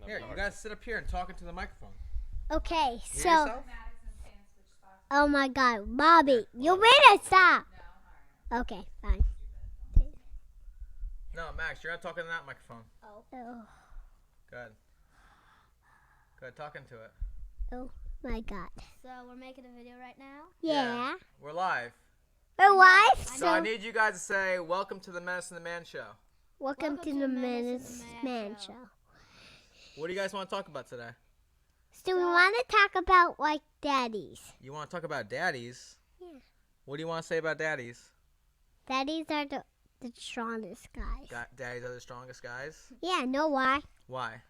Here, you guys sit up here and talk into the microphone. Okay, Hear so. yourself? Oh my God, Bobby, you better stop. Okay, fine. No, Max, you're not talking to that microphone. Oh. Good. Good, talking to it. Oh my God. So we're making a video right now? Yeah. We're live. We're live. So I need you guys to say, welcome to the Menace and the Man Show. Welcome to the Menace Man Show. What do you guys want to talk about today? So we want to talk about like daddies. You want to talk about daddies? Yeah. What do you want to say about daddies? Daddies are the strongest guys. Daddies are the strongest guys? Yeah, know why? Why?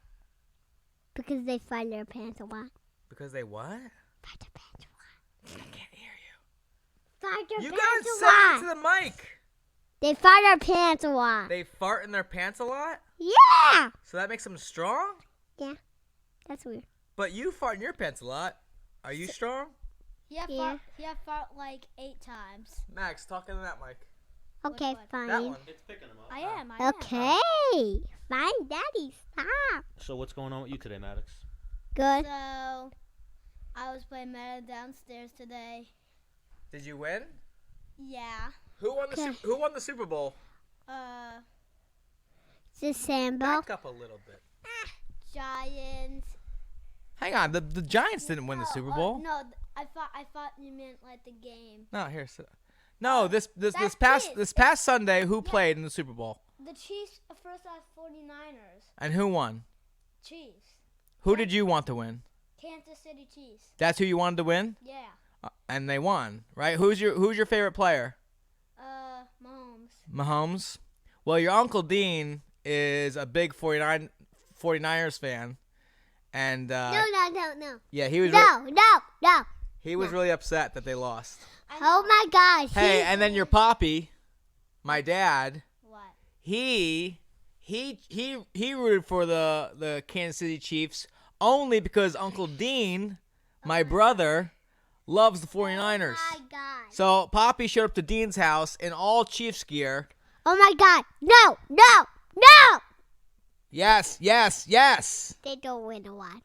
Because they find their pants a lot. Because they what? Find their pants a lot. I can't hear you. Find their You pants guys a say it lot. to the mic. They find their pants a lot. They fart in their pants a lot? Yeah. So that makes them strong? Yeah. That's weird. But you fart in your pants a lot. Are you strong? He had fought like 8 times. Max, talk into that mic. Okay, fine. That one. It's picking them up. I am. Okay. Fine, Daddy, stop. So what's going on with you today, Maddox? Good. So, I was playing Menace downstairs today. Did you win? Yeah. Who won the Super Bowl? It's a Sambo. Back up a little bit. Giants. Hang on, the Giants didn't win the Super Bowl. No, I thought you meant like the game. No, here. No, this past Sunday, who played in the Super Bowl? The Chiefs first as 49ers. And who won? Chiefs. Who did you want to win? Kansas City Chiefs. That's who you wanted to win? Yeah. And they won, right? Who's your favorite player? Mahomes. Mahomes. Well, your Uncle Dean is a big 49ers fan. And No. yeah, he was No. he was really upset that they lost. Oh my gosh. Hey, and then your poppy, my dad, What? he rooted for the Kansas City Chiefs only because Uncle Dean, my brother, loves the 49ers. Oh my God. So Poppy showed up to Dean's house in all Chiefs gear. Oh my God. No. Yes. They don't win a lot.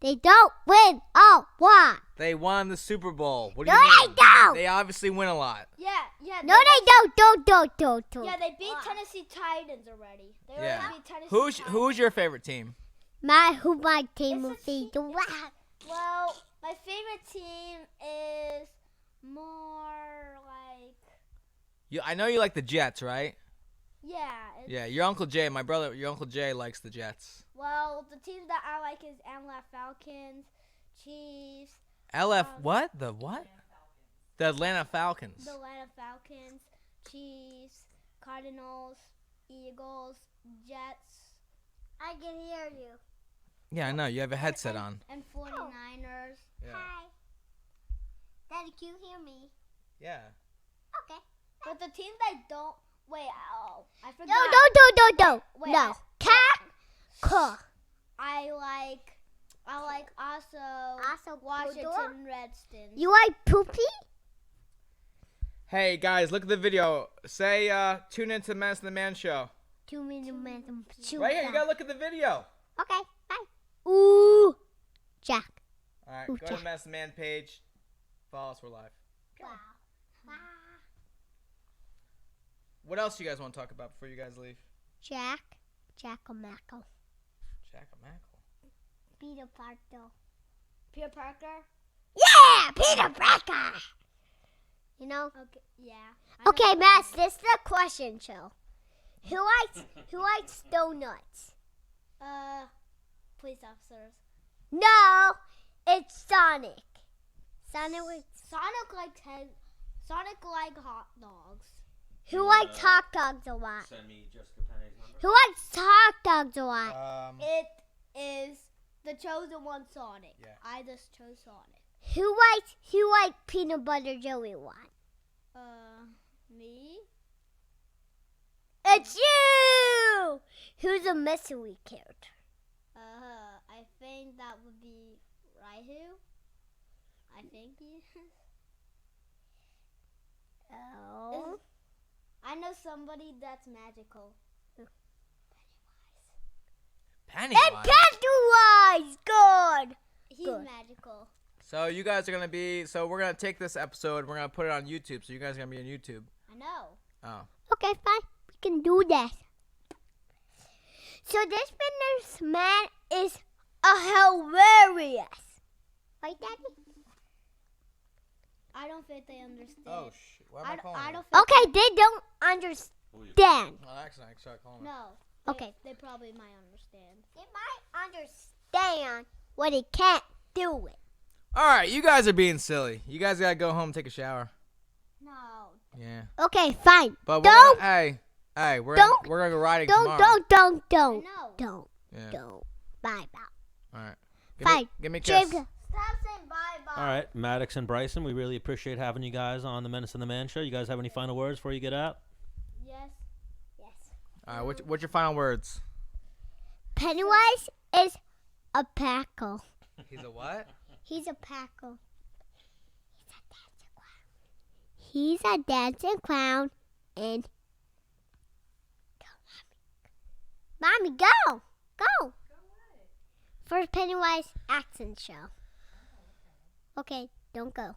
They don't win a lot. They won the Super Bowl. What do No, you they mean? don't. They obviously win a lot. Yeah. No, they don't. Yeah, they beat Tennessee Titans already. They already Yeah. beat Tennessee Titans. Who's your favorite team? My team It's will a be the Rock. Well, my favorite team is more like I know you like the Jets, right? yeah. Yeah, your Uncle Jay likes the Jets. Well, the teams that I like is Atlanta Falcons, Chiefs. What? The what? The Atlanta Falcons. The Atlanta Falcons, Chiefs, Cardinals, Eagles, Jets. I can hear you. Yeah, I know. You have a headset on. And 49ers. Yeah. Hi. Daddy, can you hear me? Yeah. Okay. But the teams I don't. Wait, I forgot. No. Wait, No. Cat. I like also Washington Redskins. You like poopy? Hey guys, look at the video. Say tune into the Menace and the Man Show. 2 minutes. Right here, you gotta look at the video. Okay, bye. Ooh, Jack. All right, Ooh, go to the Menace and the Man page. Follow us. We're live. Wow. What else do you guys want to talk about before you guys leave? Jack-o'-mackle. Jack-o'-mackle. Peter Parker. Peter Parker. Yeah, Peter Parker. You know? Okay, yeah. Okay, Matt, this is the question show. Who likes donuts? Police officers. No, it's Sonic. Sonic like hot dogs. Who likes hot dogs a lot? Send me Jessica Penne's number. Who likes hot dogs a lot? It is the chosen one, Sonic. Yeah. I just chose Sonic. Who likes peanut butter jelly a lot? Me? It's you! Who's a mystery character? I think that would be Raihu. I think he is. Oh. I know somebody that's magical. And Pennywise! Good! He's Good. magical. So you guys are gonna be. So we're gonna take this episode. We're gonna put it on YouTube. So you guys are gonna be on YouTube. I know. Oh. Okay, fine. We can do that. So this Menace man is hilarious. Right, Daddy? I don't think they understand. Oh shit! Why am I calling I you? don't think Okay, they don't understand. Oh, actually, I started calling. No. Okay. They probably might understand. They might understand what he can't do it. All right, you guys are being silly. You guys gotta go home and take a shower. No. Yeah. Okay, fine. But Don't- we're don't- gonna go riding tomorrow. Don't. No. Don't. Yeah. Bye. All right. Fine. Give me a James, kiss. Stop saying bye-bye. All right, Maddox and Bryson, we really appreciate having you guys on the Menace and the Man show. You guys have any final words before you get out? Yes. All right. What's your final words? Pennywise is a packle. He's a what? He's a packle. He's a dancing clown. And Mommy, go. For Pennywise accent show. Okay, don't go.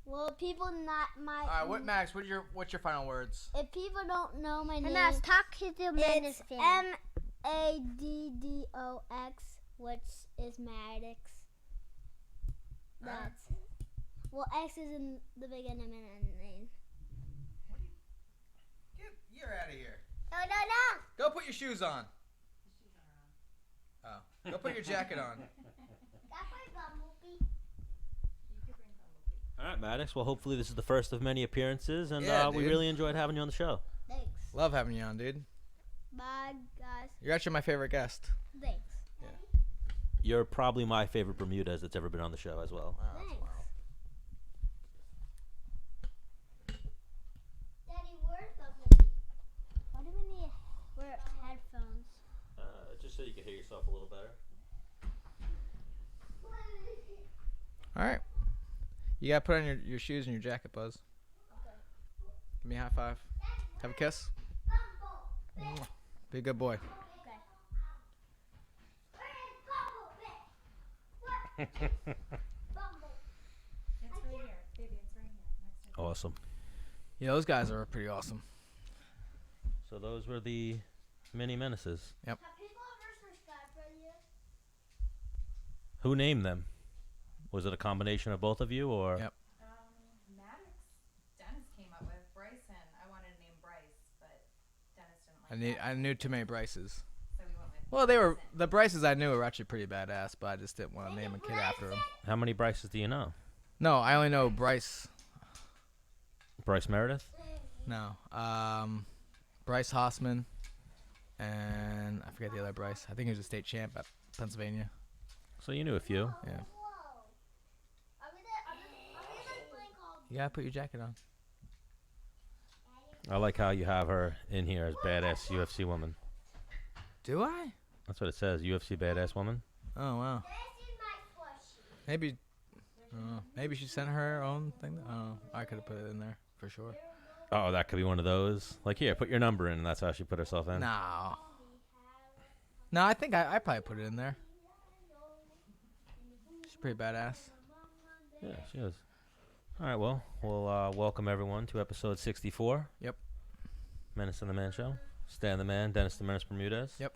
Well, people not my. All right. Max? What's your final words? If people don't know my name, And let's talk to the Menace it's fan. Maddox, which is Maddox. That's well, X is in the beginning and the name. You're out of here. No. Go put your shoes on. Oh. Go put your jacket on. All right, Maddox. Well, hopefully this is the first of many appearances, and Yeah, we dude. really enjoyed having you on the show. Thanks. Love having you on, dude. Bye, guys. You're actually my favorite guest. Thanks. You're probably my favorite Bermudez that's ever been on the show as well. Wow, that's Thanks. wild. Daddy, where's Bumblebee? Why do we need wear headphones? Just so you can hear yourself a little better. All right. You gotta put on your shoes and your jacket, Buzz. Okay. Give me a high five. Have a kiss. Mwah. Be a good boy. Awesome. Yeah, those guys are pretty awesome. So those were the mini menaces. Have people ever subscribed for you? Who named them? Was it a combination of both of you, or? Yep. Maddox, Dennis came up with Bryson. I wanted to name Bryce, but Dennis didn't like I knew too many Bryces. so we went with Well, Bryson. the Bryces I knew were actually pretty badass, but I just didn't want to name a kid after them. How many Bryces do you know? No, I only know Bryce. Bryce Meredith? No, Bryce Hossman, and I forget the other Bryce. I think he was a state champ at Pennsylvania. So you knew a few. Yeah. I'm gonna playing called. You gotta put your jacket on. I like how you have her in here as badass UFC woman. Do I? That's what it says, UFC badass woman. Oh wow. Maybe. Maybe she sent her own thing. Oh, I could have put it in there for sure. Oh, that could be one of those. Like, here, put your number in, and that's how she put herself in. No. No, I think I probably put it in there. She's pretty badass. Yeah, she is. All right, well, we'll welcome everyone to episode 64. Yep. Menace and the Man Show. Stan the Man, Dennis the Menace Bermudez. Yep.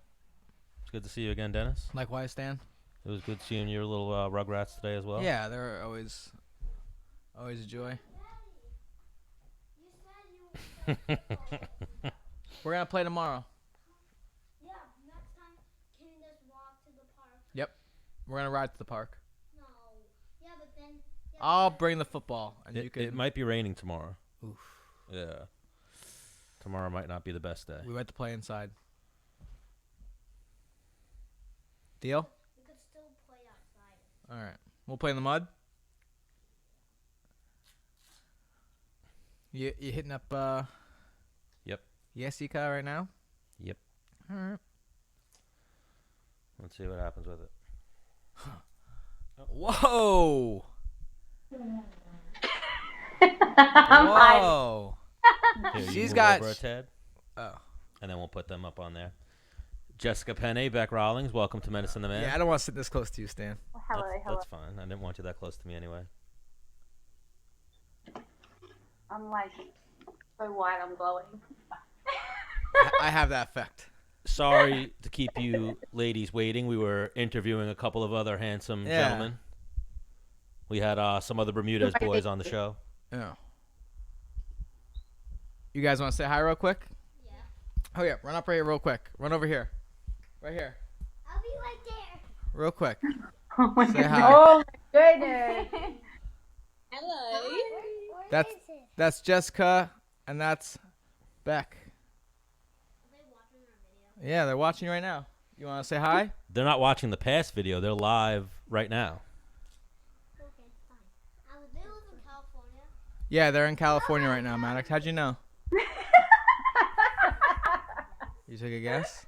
It's good to see you again, Dennis. Likewise, Stan. It was good seeing your little rugrats today as well. Yeah, they're always a joy. We're gonna play tomorrow. Yeah, next time can you just walk to the park? Yep. We're gonna ride to the park. No. Yeah, but then. Yeah, I'll bring the football, and you It can. might be raining tomorrow. Oof. Yeah. Tomorrow might not be the best day. We went to play inside. Deal? we could still play outside. All right. We'll play in the mud. You hitting up Yep. Jessica right now? Yep. All right. Let's see what happens with it. Whoa! I'm hiding. Whoa! Here, you She's move got over a tad, Oh. and then we'll put them up on there. Jessica Penne Bec Rawlings, welcome to Menace and the Man. Yeah, I don't want to sit this close to you, Stan. Hello, hello. That's fine. I didn't want you that close to me anyway. I'm like so white, I'm glowing. I have that effect. Sorry to keep you ladies waiting. We were interviewing a couple of other handsome gentlemen. We had some other Bermudez boys on the show. Yeah. You guys want to say hi real quick? Yeah. Oh, yeah. Run up right here real quick. Run over here. Right here. I'll be right there. Real quick. Oh my Say hi. Oh my goodness. Hello. That's Jessica, and that's Beck. Are they watching our video? Yeah, they're watching you right now. You want to say hi? They're not watching the past video. They're live right now. Okay, fine. They live in California. Yeah, they're in California right now, Maddox. How'd you know? You took a guess?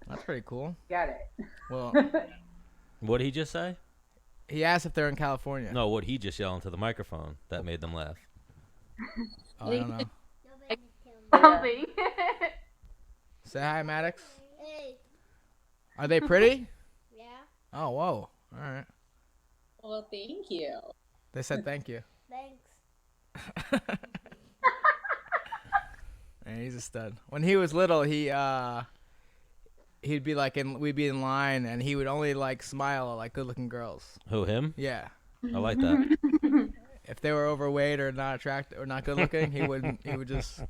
That's pretty cool. Got it. Well, What did he just say? he asked if they're in California. No, what he just yelled into the microphone that made them laugh. Oh, I don't know. Nobody can Something. Say hi, Maddox. Hey. Are they pretty? Yeah. Oh, whoa. All right. Well, thank you. They said thank you. Thanks. Yeah, he's a stud. When he was little, he'd be like we'd be in line, and he would only like smile at like good-looking girls. Who, him? Yeah. I like that. If they were overweight or not attractive or not good-looking, he would just.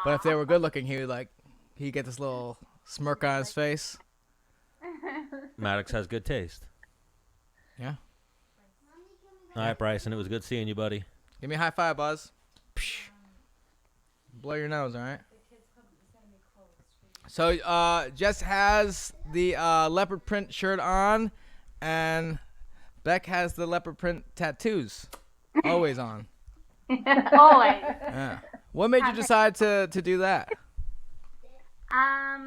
But if they were good-looking, he'd get this little smirk on his face. Maddox has good taste. Yeah. All right, Bryson, it was good seeing you, buddy. Give me a high five, Buzz. Psh. Blow your nose, all right? So, Jess has the leopard print shirt on, and Beck has the leopard print tattoos. Always on. Always. Yeah. What made you decide to do that? I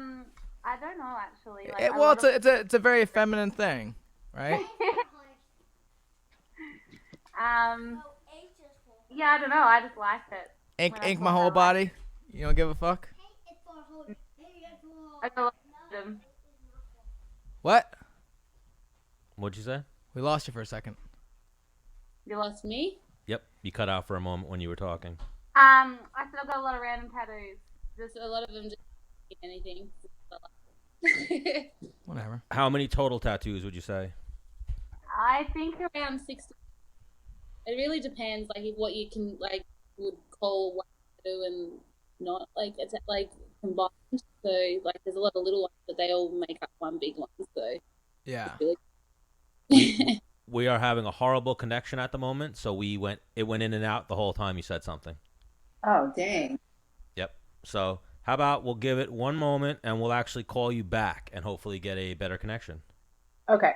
don't know actually. Like, Well, it's a very feminine thing, right? Yeah, I don't know. I just liked it. Ink my whole body. You don't give a fuck. I just liked them. What? What'd you say? We lost you for a second. You lost me? Yep, you cut out for a moment when you were talking. I said I've got a lot of random tattoos. Just a lot of them just anything. Whatever. How many total tattoos would you say? I think Around 60. It really depends, like what you can would call one tattoo and not. Like it's like combined. So like there's a lot of little ones, but they all make up one big one. So Yeah. We are having a horrible connection at the moment, so it went in and out the whole time you said something. Oh dang. Yep. So how about we'll give it one moment and we'll actually call you back and hopefully get a better connection. Okay.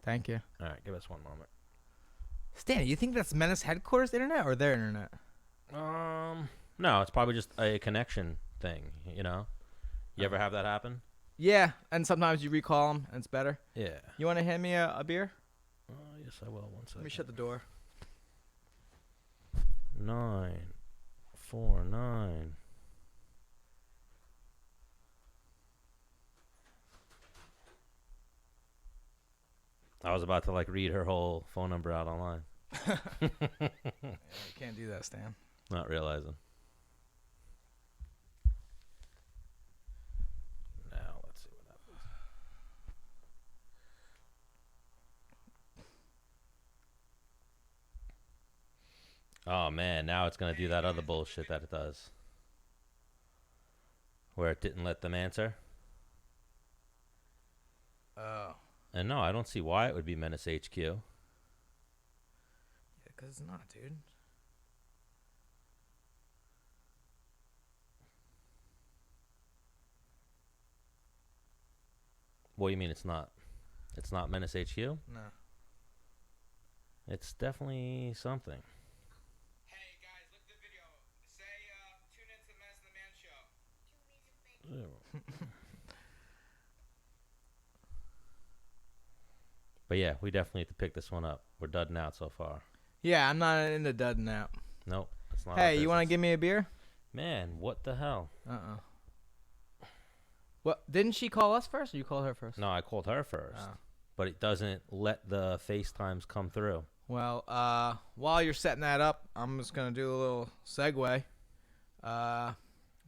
Thank you. All right, give us one moment. Stan, you think that's Menace headquarters internet or their internet? No, it's probably just a connection thing, you know? You ever have that happen? Yeah, and sometimes you recall them and it's better. Yeah. You want to hand me a beer? Yes, I will. One second. Let me shut the door. 949. I was about to read her whole phone number out online. Yeah, you can't do that, Stan. Not realizing. Now let's see what happens. Oh man, now it's gonna do that other bullshit that it does. Where it didn't let them answer. Oh. And no, I don't see why it would be Menace HQ. Yeah, because it's not, dude. What do you mean it's not? It's not Menace HQ? No. It's definitely something. Hey, guys, look at the video. Say, tune into the Menace and the Man show. But yeah, we definitely have to pick this one up. We're dudding out so far. Yeah, I'm not into dudding out. Nope, that's not. Hey, you want to give me a beer? Man, what the hell? Uh-uh. Well, didn't she call us first, or you called her first? No, I called her first, Oh. but it doesn't let the FaceTimes come through. Well, while you're setting that up, I'm just gonna do a little segue.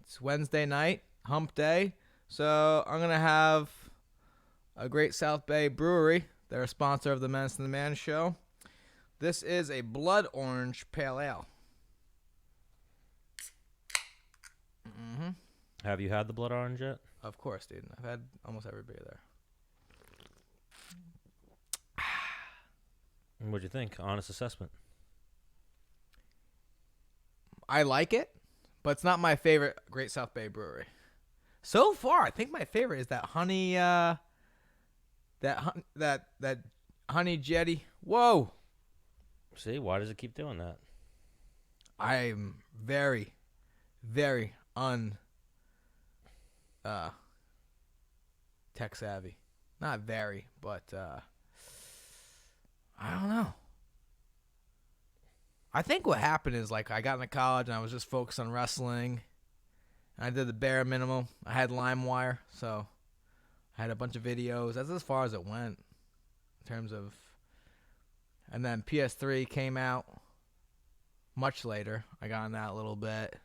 It's Wednesday night, hump day, so I'm gonna have a Great South Bay Brewery. They're a sponsor of the Menace and the Man show. This is a blood orange pale ale. Mm-hmm. Have you had the blood orange yet? Of course, dude. I've had almost every beer there. And what'd you think? Honest assessment. I like it, but it's not my favorite Great South Bay Brewery. So far, I think my favorite is that honey, that honey jetty. Whoa, See, why does it keep doing that? I'm very, very tech savvy. Not very, but I don't know. I think what happened is, like, I got into college and I was just focused on wrestling. I did the bare minimum. I had LimeWire, so I had a bunch of videos. That's as far as it went in terms of. And then PS3 came out much later. I got on that a little bit.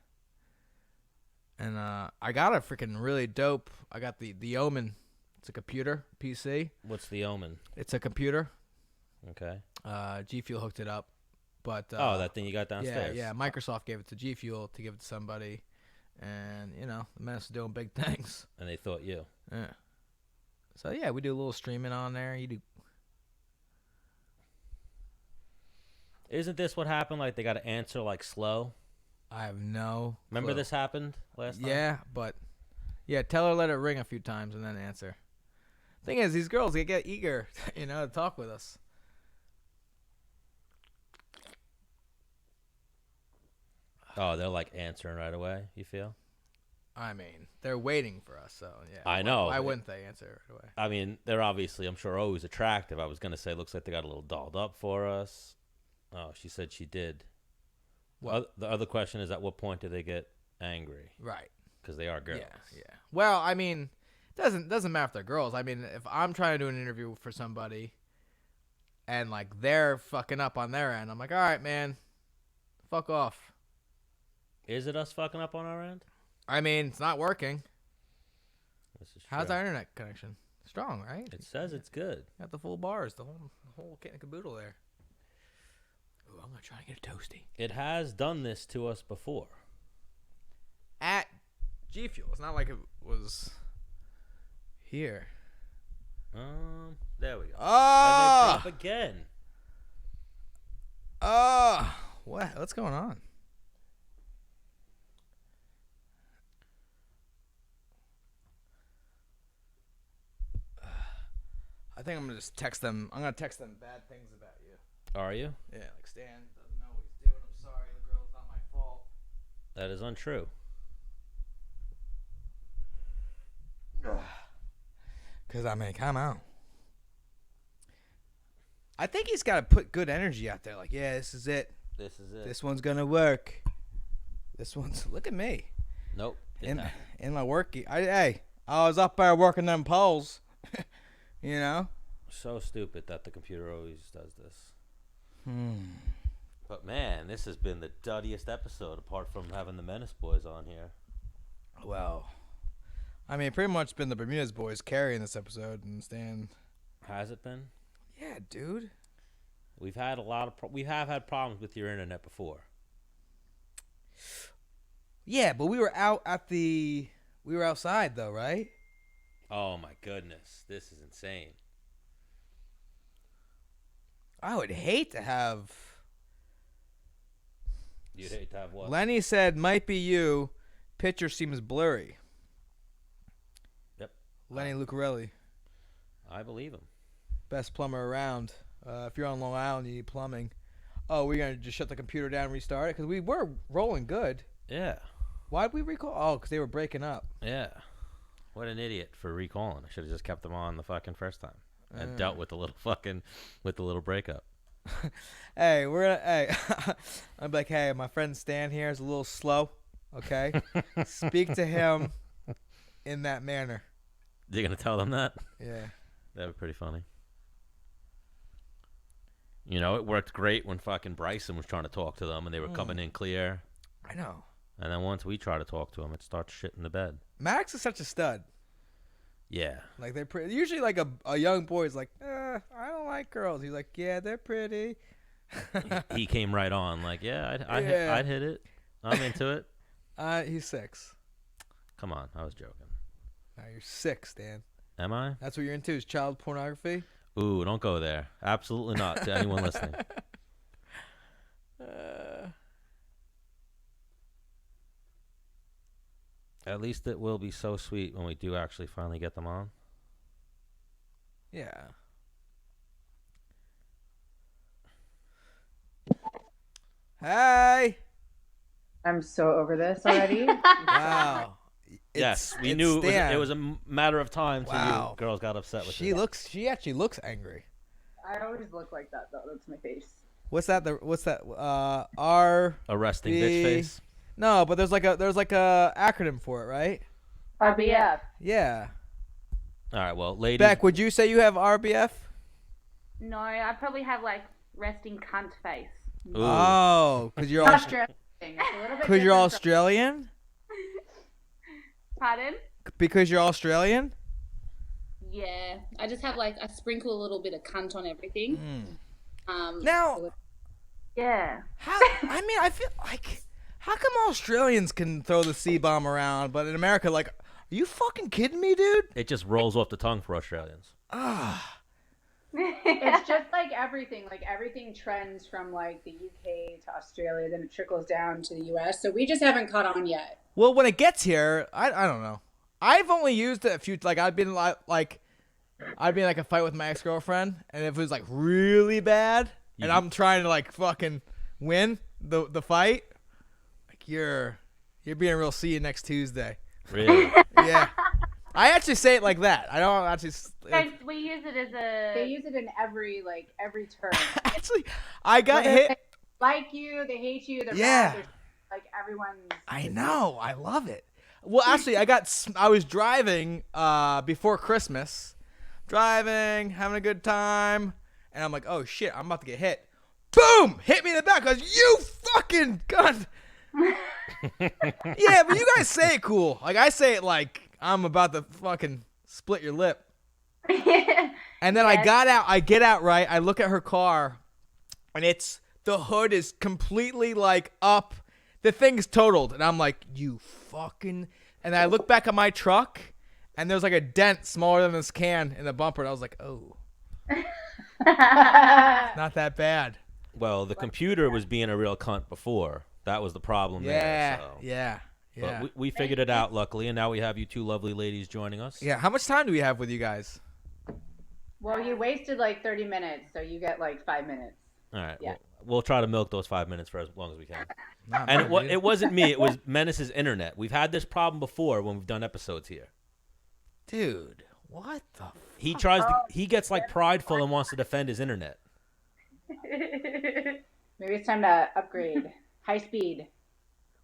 And I got a freaking really dope. I got the Omen. It's a computer, PC. What's the Omen? It's a computer. Okay. G Fuel hooked it up. But that thing you got downstairs. Yeah. Microsoft gave it to G Fuel to give it to somebody. And, the Menace is doing big things. And they thought you. Yeah. So, yeah, we do a little streaming on there. You do. Isn't this what happened? Like, they got to answer, like, slow? I have no Remember clue. this happened last time? Yeah, but... Yeah, tell her let it ring a few times and then answer. Thing is, these girls, they get eager, to talk with us. Oh, they're, like, answering right away, you feel? I mean, they're waiting for us, so, yeah. I know. Why wouldn't they answer right away? I mean, they're obviously, I'm sure, always attractive. I was going to say, looks like they got a little dolled up for us. Oh, she said she did. What? The other question is, at what point do they get angry? Right. Because they are girls. Yeah. Well, I mean, doesn't matter if they're girls. I mean, if I'm trying to do an interview for somebody and, like, they're fucking up on their end, I'm like, all right, man, fuck off. Is it us fucking up on our end? I mean, it's not working. This is How's true. our internet connection? Strong, right? It says it's good. Got the full bars, the whole kit and caboodle there. Ooh, I'm gonna try to get a toasty. It has done this to us before. At G Fuel. It's not like it was here. There we go. Oh! And they drop again. Oh! What's going on? I think I'm gonna just text them. I'm gonna text them bad things about you. Are you? Yeah, like Stan doesn't know what he's doing. I'm sorry, the girl's not my fault. That is untrue. Cause I mean, come on. I think he's got to put good energy out there. Like, yeah, this is it. This is it. This one's gonna work. This one's. Look at me. Nope. In my work. I was up there working them poles. So stupid that the computer always does this. But man, this has been the duddiest episode apart from having the Menace boys on here. Well, I mean, pretty much been the Bermudez boys carrying this episode, and Stan. Has it been? Yeah, dude. We've had we have had problems with your internet before. Yeah, but we were outside though, right? Oh my goodness, this is insane. I would hate to have. You'd hate to have what? Lenny said, "Might be you." Picture seems blurry. Yep. Lenny Lucarelli, I believe him. best plumber around. If you're on Long Island, you need plumbing. Oh, we're gonna just shut the computer down and restart it because we were rolling good. Yeah. Why'd we recall? Oh, because they were breaking up. Yeah. What an idiot for recalling. I should have just kept them on the fucking first time and dealt with the little breakup. Hey, I'm like, hey, my friend Stan here is a little slow. Okay, speak to him in that manner. You're gonna tell them that? Yeah. That'd be pretty funny. You know, it worked great when fucking Bryson was trying to talk to them and they were coming in clear. I know. And then once we try to talk to them, it starts shitting the bed. Max is such a stud. Yeah. Like they're usually like a young boy's like, I don't like girls. He's like, yeah, they're pretty. He came right on like, yeah, I'd hit it. I'm into it. He's 6. Come on, I was joking. Now you're 6, Dan. Am I? That's what you're into is child pornography? Ooh, don't go there. Absolutely not to anyone listening. At least it will be so sweet when we do actually finally get them on. Yeah. Hey. I'm so over this already. Wow. Yes, we it's knew Stan. it was a matter of time till Wow. you girls got upset with She it. she actually looks angry. I always look like that though. That's my face. What's that? R A resting B- bitch face. No, but there's like a acronym for it, right? RBF. Yeah. All right, well, ladies. Beck, would you say you have RBF? No, I probably have like resting cunt face. Ooh. Oh, because you're Australian. It's a little bit because you're different Australian. Pardon? Because you're Australian. Yeah, I just have like I sprinkle a little bit of cunt on everything. Now, Yeah. I feel like, how come Australians can throw the C-bomb around, but in America, like, are you fucking kidding me, dude? It just rolls off the tongue for Australians. It's just like everything. Like everything trends from like the UK to Australia, then it trickles down to the US. So we just haven't caught on yet. Well, when it gets here, I don't know. I've only used it a few. Like I've been in like a fight with my ex-girlfriend, and if it was like really bad, and I'm trying to like fucking win the fight, like you're being real. See you next Tuesday. Really? Yeah. I actually say it like that. I don't actually. We use it as a. They use it in every term. Actually, I got Whether hit. they like you, they hate you, they're Yeah. mad, they're, like everyone's. I know. I love it. Well, actually, I was driving before Christmas, having a good time, and I'm like, oh shit, I'm about to get hit. Boom! Hit me in the back. I was, you fucking gun. Yeah, but you guys say it cool. Like I say it like I'm about to fucking split your lip. And then I get out right. I look at her car, and the hood is completely like up. The thing's totaled, and I'm like, you fucking. And I look back at my truck, and there's like a dent smaller than this can in the bumper, and I was like, oh, not that bad. Well, the computer was being a real cunt before. That was the problem Yeah, there. So. yeah. But we figured it out, luckily, and now we have you two lovely ladies joining us. Yeah, how much time do we have with you guys? Well, you wasted like 30 minutes, so you get like 5 minutes. All right. Yeah. We'll try to milk those 5 minutes for as long as we can. Not And bad, it wasn't me. It was Menace's internet. We've had this problem before when we've done episodes here. dude. What the? He he gets like prideful and wants to defend his internet. Maybe it's time to upgrade. High speed.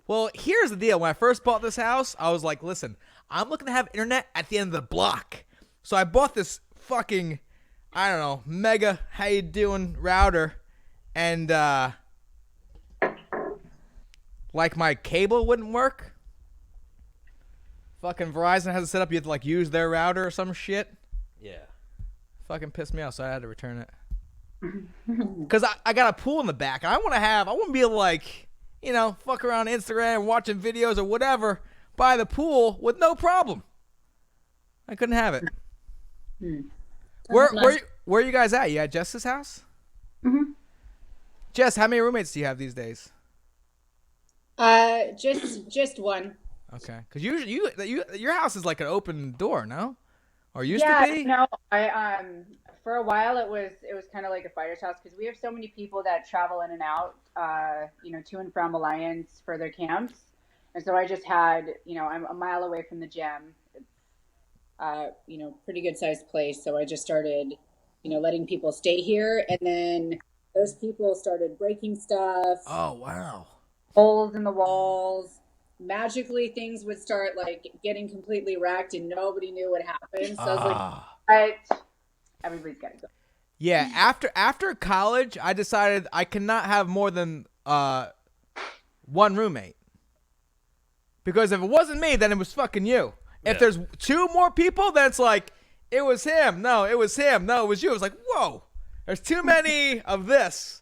Well, here's the deal. When I first bought this house, I was like, listen, I'm looking to have internet at the end of the block. So I bought this fucking, I don't know, mega how you doing router, and like my cable wouldn't work. Fucking Verizon has it set up. You have to like use their router or some shit. Yeah. Fucking pissed me off, so I had to return it. Cause I got a pool in the back. I want to be able to like, you know, fuck around Instagram, watching videos or whatever by the pool with no problem. I couldn't have it. Where are you guys at? You at Jess's house? Mhm. Jess, how many roommates do you have these days? Just one. Okay, because usually your house is like an open door, no? Or used Yeah, to be? no, I for a while it was kind of like a fighter's house because we have so many people that travel in and out, to and from Alliance for their camps, and so I just had, I'm a mile away from the gym. It's, pretty good sized place, so I just started, letting people stay here, and then those people started breaking stuff, Oh wow. holes in the walls. magically things would start like getting completely wrecked and nobody knew what happened. So I was Ah. like, right, everybody's got to go. Yeah, after college, I decided I cannot have more than one roommate. Because if it wasn't me, then it was fucking you. Yeah. If there's two more people, then it's like, it was him. No, it was him. No, it was you. It was like, whoa, there's too many of this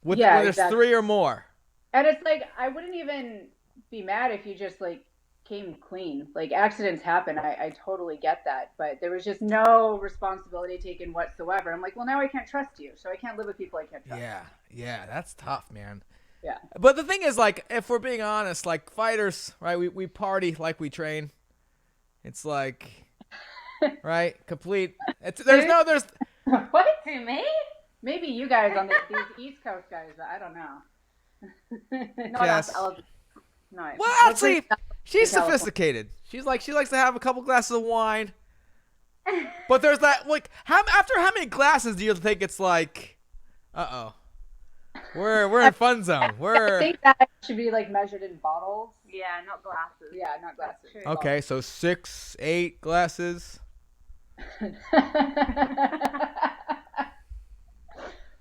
when there's exactly. 3 or more. And it's like, I wouldn't even be mad if you just like came clean. Like accidents happen. I totally get that. But there was just no responsibility taken whatsoever. I'm like, well, now I can't trust you. So I can't live with people I can't trust. Yeah, that's tough, man. Yeah. But the thing is, like, if we're being honest, like fighters, right? We party like we train. It's like, right? Complete. There's. What? To me? Maybe you guys on these East Coast guys, but I don't know. No, Yes. that's eligible. No. Well, actually, she's sophisticated. She likes to have a couple glasses of wine. But there's that, like, after how many glasses do you think it's like, we're in fun zone. I think that should be like measured in bottles. Yeah, not glasses. Yeah, not glasses. True. Okay, so 6, 8 glasses.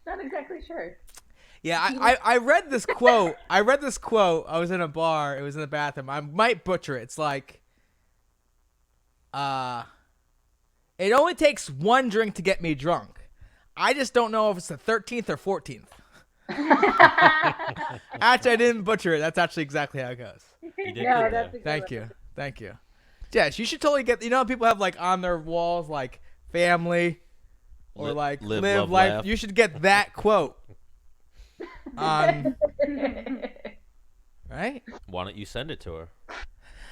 Not exactly sure. Yeah, I read this quote. I was in a bar. It was in the bathroom. I might butcher it. It's like, it only takes one drink to get me drunk. I just don't know if it's the 13th or 14th. Actually, I didn't butcher it. That's actually exactly how it goes. You did Yeah, good that's there. Thank you. Jess, you should totally get. You know, people have like on their walls like family or like live, live love, life. laugh. You should get that quote. Right? Why don't you send it to her?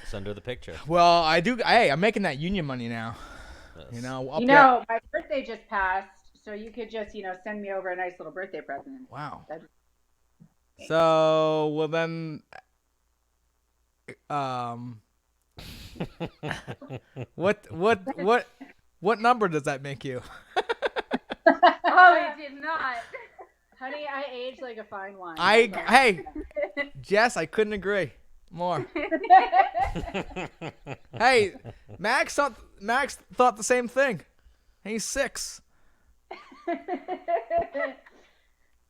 Send her the picture. Well, I do. Hey, I'm making that union money now. Yes. You know. My birthday just passed, so you could just, send me over a nice little birthday present. Wow. That'd- So, well then, what number does that make you? Oh, he did not. Honey, I age like a fine wine. Hey, Jess, I couldn't agree more. Hey, Max thought the same thing. He's 6.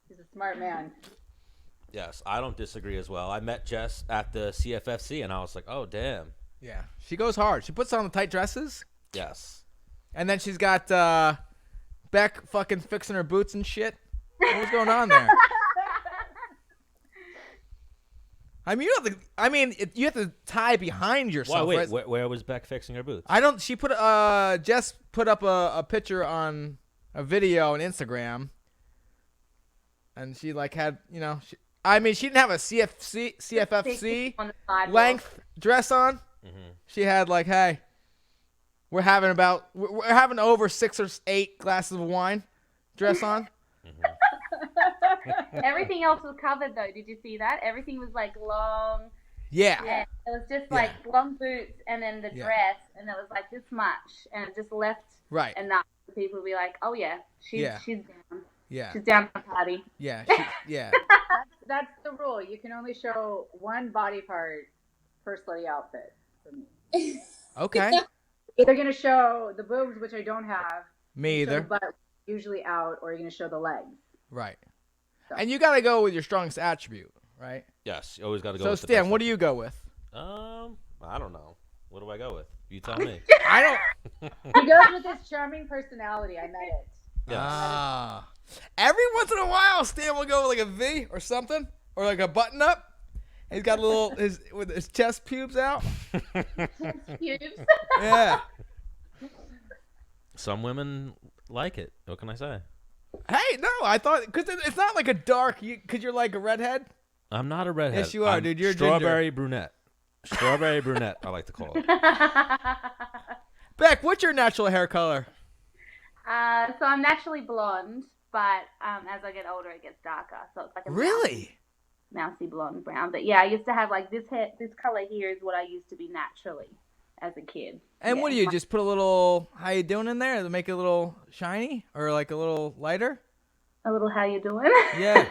He's a smart man. Yes, I don't disagree as well. I met Jess at the CFFC, and I was like, oh, damn. Yeah, she goes hard. She puts on the tight dresses, Yes. and then she's got Beck fucking fixing her boots and shit. What's going on there? I mean, you have to tie behind yourself. Wait, right? where was Beck fixing her boots? I don't. She put Jess put up a picture on a video on Instagram, and she like had she didn't have a CFFC On the sidewalk. length dress on. Mm-hmm. She had like, hey, we're having over 6 or 8 glasses of wine dress on. Everything else was covered though. Did you see that? Everything was like long. Yeah. Yeah, it was just like long boots and then the Yeah. dress, and it was like this much, and it just left Right. enough for people to be like, oh yeah, she's Yeah. down. Yeah. She's down for the party. Yeah. Yeah. That's the rule. You can only show one body part per slutty outfit for me. Okay. Either going to show the boobs, which I don't have. Me show the either. butt usually out, or you're going to show the legs. Right. And you got to go with your strongest attribute, right? Yes, you always got to go So, with the Stan, best what do you go with? one. I don't know. What do I go with? You tell me. I don't. He goes with his charming personality. I met it. Yes. Ah. Every once in a while, Stan will go with like a V or something, or like a button up. He's got a little with his chest pubes out. Yeah. Some women like it. What can I say? Hey, no, I thought because it's not like a dark. Because you're like a redhead. I'm not a redhead. Yes, you are, I'm dude. You're strawberry brunette. Strawberry brunette, I like to call it. Beck, what's your natural hair color? So I'm naturally blonde, but as I get older, it gets darker. So it's like a Really? mousy blonde brown. But yeah, I used to have like this hair. This color here is what I used to be naturally as a kid. And Yeah. what do you just put a little how you doing in there to make it a little shiny or like a little lighter? A little how you doing? Yeah.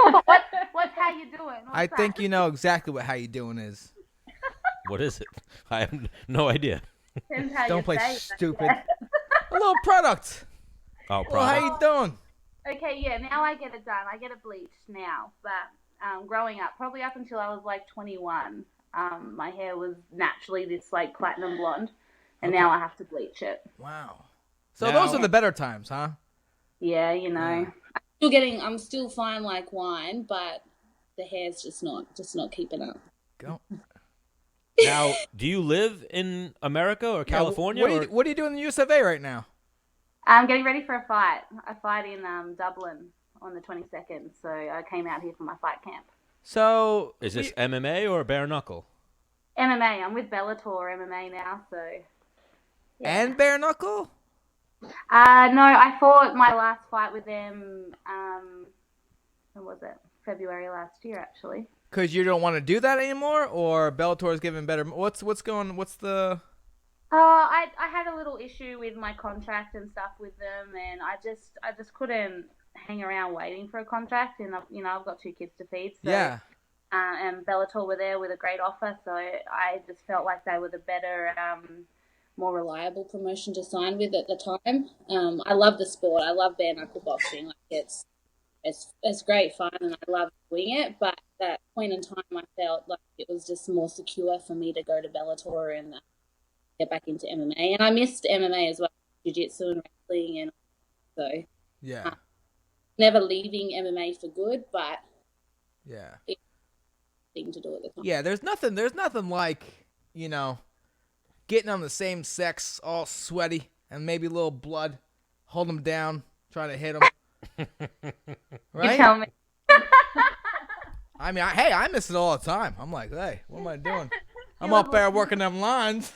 What's how you doing? What's I think that? you know exactly what how you doing is. What is it? I have no idea. Depends how Don't you play say it. stupid. A little product. Oh, Well, how product. you doing? Okay, yeah, now I get it done. I get it bleached now. But growing up, probably up until I was like 21, my hair was naturally this like platinum blonde. And now I have to bleach it. Wow. So Now- those are the better times, huh? Yeah, you know. I'm still fine like wine, but the hair's just not keeping up. Go. Now, do you live in America or California? What are you doing in the US of A right now? I'm getting ready for a fight. A fight in Dublin on the 22nd. So I came out here for my fight camp. So Is this MMA or bare knuckle? MMA. I'm with Bellator MMA now. So. Yeah. and Bare Knuckle? No, I fought my last fight with them. When was it? February last year, actually. Because you don't want to do that anymore, or Bellator's giving better. What's the? I had a little issue with my contract and stuff with them, and I just couldn't hang around waiting for a contract, and I've got 2 kids to feed. So, Yeah. And Bellator were there with a great offer, so I just felt like they were the better. More reliable promotion to sign with at the time. I love the sport. I love bare knuckle boxing. Like it's great fun, and I love doing it. But at that point in time, I felt like it was just more secure for me to go to Bellator and get back into MMA. And I missed MMA as well, jiu-jitsu and wrestling, and so Yeah. never leaving MMA for good, but Yeah. thing to do at the time. Yeah. There's nothing like, getting on the same sex, all sweaty and maybe a little blood, hold them down, trying to hit them. Right? You tell me. I mean, I miss it all the time. I'm like, hey, what am I doing? I'm up there working them lines,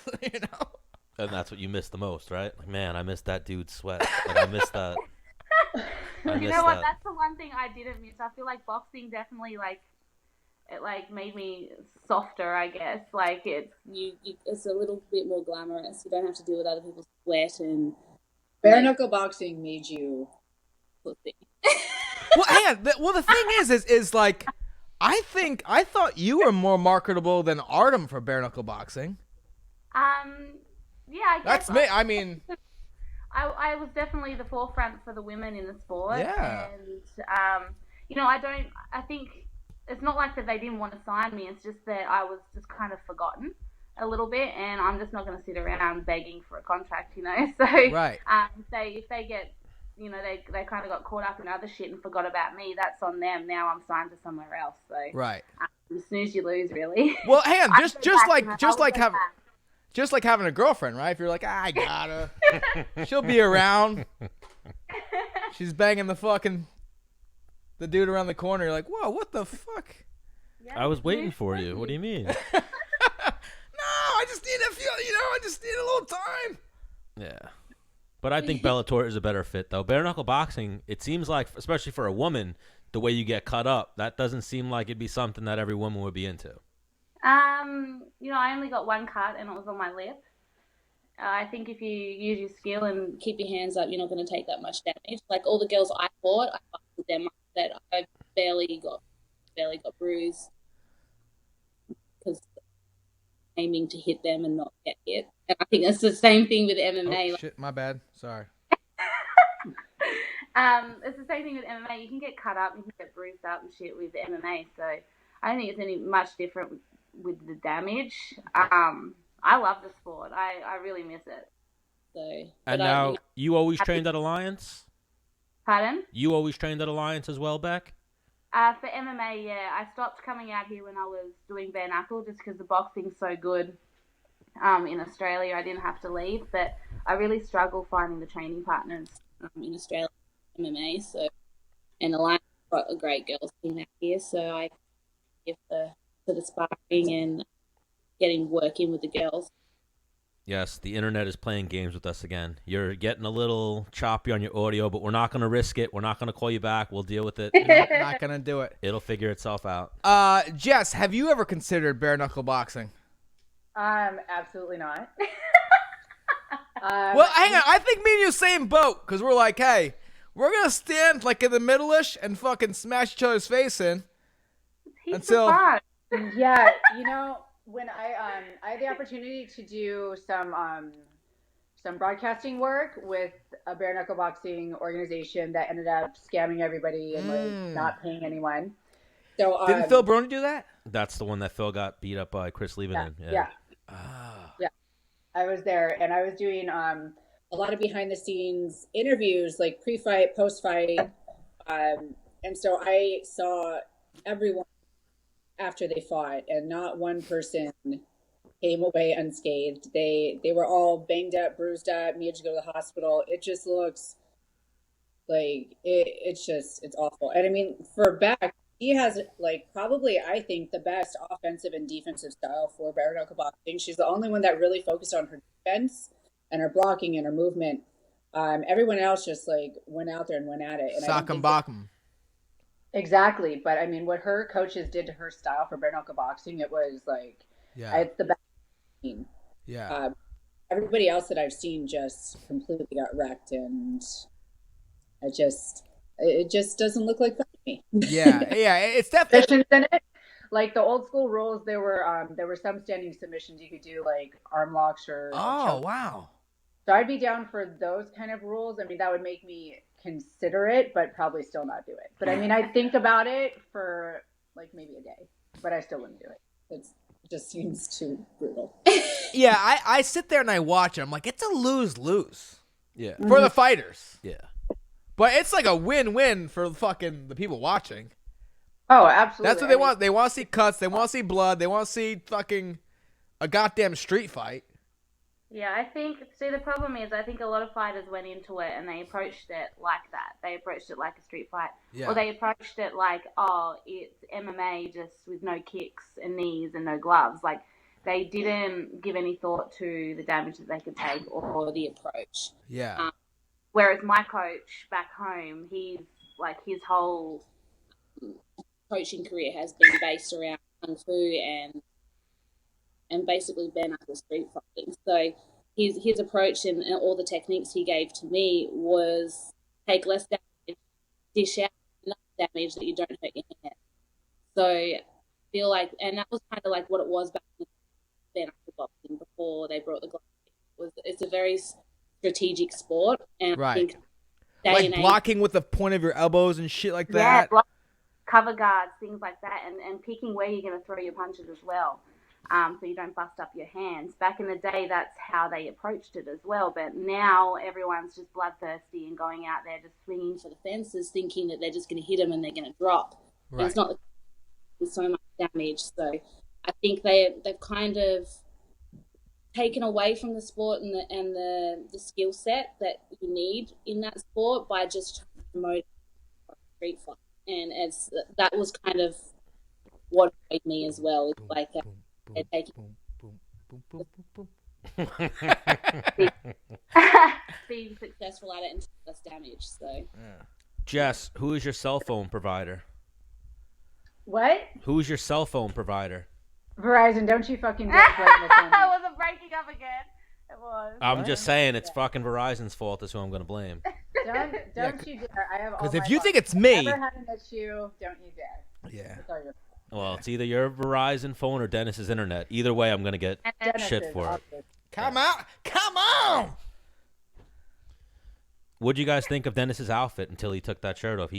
And that's what you miss the most, right? Like, man, I miss that dude's sweat. Like, I miss that. You know what? That's the one thing I didn't miss. I feel like boxing definitely it made me softer, I guess. Like it's It's a little bit more glamorous. You don't have to deal with other people's sweat and Bare knuckle boxing made you. pussy. Well, hang on. The thing is like, I thought you were more marketable than Artem for bare knuckle boxing. yeah, I guess That's me. I mean, I was definitely the forefront for the women in the sport. Yeah. And I think it's not like that they didn't want to sign me. It's just that I was just kind of forgotten a little bit, and I'm just not going to sit around begging for a contract, So Right. if they get, they kind of got caught up in other shit and forgot about me, that's on them. Now I'm signed to somewhere else. So right. You snooze, you lose, really. Well, hang on. I'll Just go back and I'll like go back. having a girlfriend, right? If you're like, I got her, she'll be around. She's banging the dude around the corner. You're like, whoa, what the fuck? Yeah, I was waiting snooze, for snooze. you. What do you mean? No, I just need I just need a little time. Yeah. But I think Bellator is a better fit, though. Bare knuckle boxing, it seems like, especially for a woman, the way you get cut up, that doesn't seem like it'd be something that every woman would be into. I only got one cut, and it was on my lip. I think if you use your skill and Keep your hands up. You're not going to take that much damage. Like all the girls I fought with them, that I barely got bruised because aiming to hit them and not get hit. And I think that's the same thing with MMA. Oh, shit, my bad. Sorry. it's the same thing with MMA. You can get cut up, you can get bruised up and shit with MMA. So I don't think it's any much different with the damage. I love the sport. I really miss it. So, And but now, you always trained at Alliance? Pardon? You always trained at Alliance as well, Beck? For MMA, yeah, I stopped coming out here when I was doing bare knuckle just because the boxing's so good. In Australia, I didn't have to leave, but I really struggle finding the training partners. in Australia MMA. So, and Alliance got a great girls team out here. So I give for the sparring and getting work in with the girls. Yes, the internet is playing games with us again. You're getting a little choppy on your audio, but we're not going to risk it. We're not going to call you back. We'll deal with it. Not gonna do it. It'll figure itself out. Jess, have you ever considered bare knuckle boxing? Absolutely not. Well, hang on. I think me and you same boat, because we're like, hey, we're gonna stand like in the middle-ish and fucking smash each other's face in He's until. the fun. Yeah, when I had the opportunity to do some broadcasting work with a bare knuckle boxing organization that ended up scamming everybody and like not paying anyone. So Didn't Phil Brony do that? That's the one that Phil got beat up by Chris Lieberman. Yeah. Ah. Yeah. I was there, and I was doing a lot of behind the scenes interviews, like pre-fight, post-fight. And so I saw everyone after they fought, and not one person came away unscathed. They were all banged up, bruised up, needed to go to the hospital. It just looks like it's awful. And I mean, for Beck, he has like probably, I think, the best offensive and defensive style for bare knuckle boxing. She's the only one that really focused on her defense and her blocking and her movement. Everyone else just like went out there and went at it. And Sock 'em, bock 'em. Exactly, but I mean, what her coaches did to her style for bare knuckle boxing, it was like, it's the best team. Yeah. Everybody else that I've seen just completely got wrecked, and it just doesn't look like fun to me. Yeah, it's definitely in it. Like the old school rules, there were some standing submissions you could do, like arm locks or. Oh wow! So I'd be down for those kind of rules. I mean, that would make me consider it, but probably still not do it. But I mean, I'd think about it for like maybe a day, but I still wouldn't do it. It just seems too brutal. Yeah, I sit there and I watch it. I'm like, it's a lose-lose. Yeah. For the fighters. Yeah. But it's like a win-win for fucking the people watching. Oh, absolutely. That's what they want. They want to see cuts. They want to see blood. They want to see fucking a goddamn street fight. Yeah, I think, see, the problem is I think a lot of fighters went into it and they approached it like that. They approached it like a street fight. Yeah. Or they approached it like, oh, it's MMA just with no kicks and knees and no gloves. Like, they didn't give any thought to the damage that they could take or the approach. Yeah. Whereas my coach back home, he's like, his whole coaching career has been based around Kung Fu and basically bare knuckle street fighting. So his approach and all the techniques he gave to me was take less damage, dish out enough damage that you don't hurt your hand. So I feel like, and that was kind of like what it was back in bare knuckle boxing before they brought the gloves. It's a very strategic sport, and right. I think like blocking with the point of your elbows and shit like that. Yeah, cover guards, things like that, and picking where you're going to throw your punches as well. So you don't bust up your hands. Back in the day, that's how they approached it as well. But now everyone's just bloodthirsty and going out there just swinging for the fences, thinking that they're just going to hit them and they're going to drop. Right. And it's not so much damage. So I think they've kind of taken away from the sport and the skill set that you need in that sport by just promoting street fight. And that was kind of what made me as well. It's like being successful at it and less damage. So, yeah. Jess, who is your cell phone provider? What? Who's your cell phone provider? Verizon, don't you fucking dare play this on me. I wasn't breaking up again. It was. I'm just saying it's fucking Verizon's fault. That's who I'm going to blame. Don't you dare. I have all Because my if you phones. think it's me. Never had an issue. Don't you dare. Yeah. It's all your fault. Well, it's either your Verizon phone or Dennis's internet. Either way, I'm going to get shit for it. Come on! What'd you guys think of Dennis's outfit until he took that shirt off?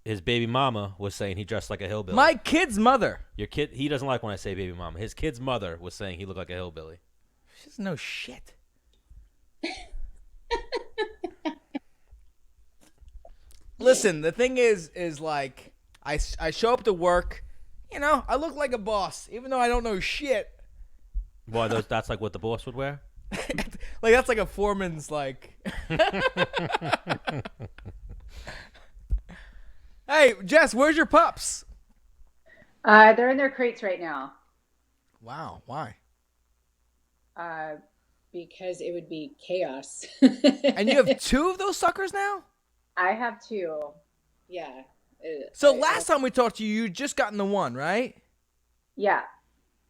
His baby mama was saying he dressed like a hillbilly. My kid's mother. Your kid, he doesn't like when I say baby mama. His kid's mother was saying he looked like a hillbilly. She doesn't know shit. Listen, the thing is like, I show up to work, you know, I look like a boss, even though I don't know shit. Boy, that's like what the boss would wear? Like, that's like a foreman's, like... Hey, Jess, where's your pups? They're in their crates right now. Wow, why? Because it would be chaos. And you have 2 of those suckers now? I have 2. Yeah. So last time we talked to you, you just gotten the one, right? Yeah.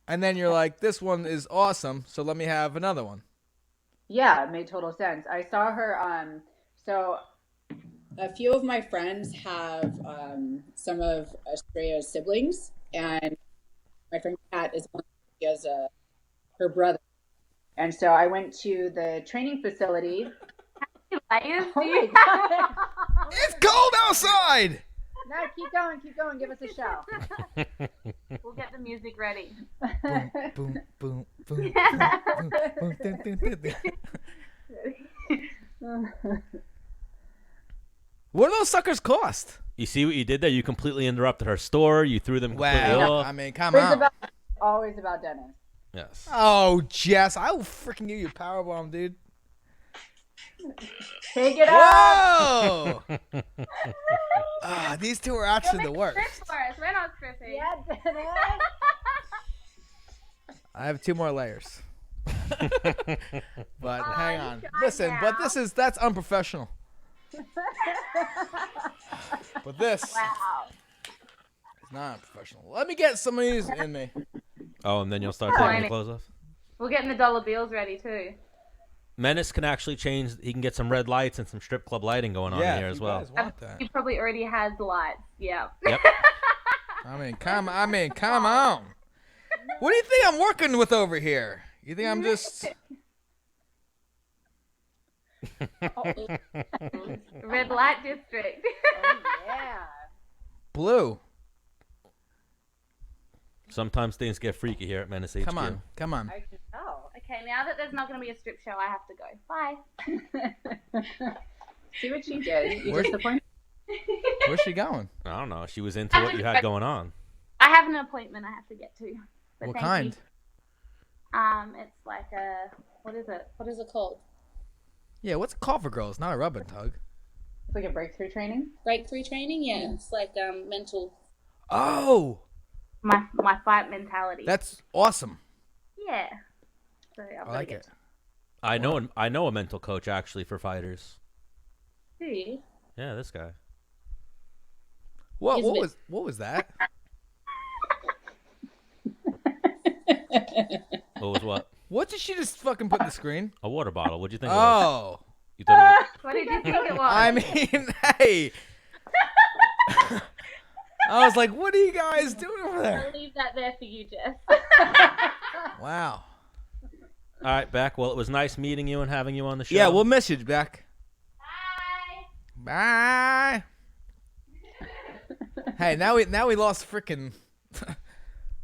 And then you're like, this one is awesome, so let me have another one. Yeah, it made total sense. I saw her, so a few of my friends have some of Estrella's siblings, and My friend Cat is one. She has her brother. And so I went to the training facility. Layers, Oh do you? my God. It's cold outside. No, keep going. Give us a show. We'll get the music ready. Boom, boom, boom, boom, boom, boom, dun, dun, dun, dun. What do those suckers cost? You see what you did there? You completely interrupted her store. You threw them completely off. I mean, come It's on. always about Dennis. Yes. Oh, Jess, I will freaking give you a powerbomb, dude. Take it up. Whoa! These two are actually the worst. Chris for us. We're not Chrissy. Yeah, Dennis. I have 2 more layers. But hang on. you Listen, tried but now. that's unprofessional. But this Wow. is not unprofessional. Let me get some of these in me. Oh, and then you'll start taking the clothes off? We're getting the dollar bills ready too. Menace can actually change. He can get some red lights and some strip club lighting going on in here as well. Guys want that. He probably already has lights. Yeah. Yep. I mean, come on. What do you think I'm working with over here? You think I'm just... Red light district. Oh, yeah. blue? Sometimes things get freaky here at Menace HQ. Come on. I can tell. Okay, now that there's not going to be a strip show, I have to go. Bye. See what she did. You Where's- disappointed. Where's she going? I don't know. She was into what you had going on. I have an appointment I have to get to. But What thank kind? You. It's like a, what is it? What is it called? Yeah, what's a call for girls? Not a rub and tug. It's like a breakthrough training. Breakthrough training? Yeah, it's like mental. Oh, My fight mentality. that's awesome. Yeah. So I've I gotta like get it. I know a mental coach actually for fighters. Do you? Yeah, this guy. What He's a bit- was that? What was what? What did she just fucking put in the screen? A water bottle. What'd you think? It was? Oh, You thought What did you think it was? I mean, hey. I was like, what are you guys doing over there? I'll leave that there for you, Jess. Wow. All right, Beck. Well, it was nice meeting you and having you on the show. Yeah, we'll miss you, Beck. Bye. Bye. Hey, now we lost freaking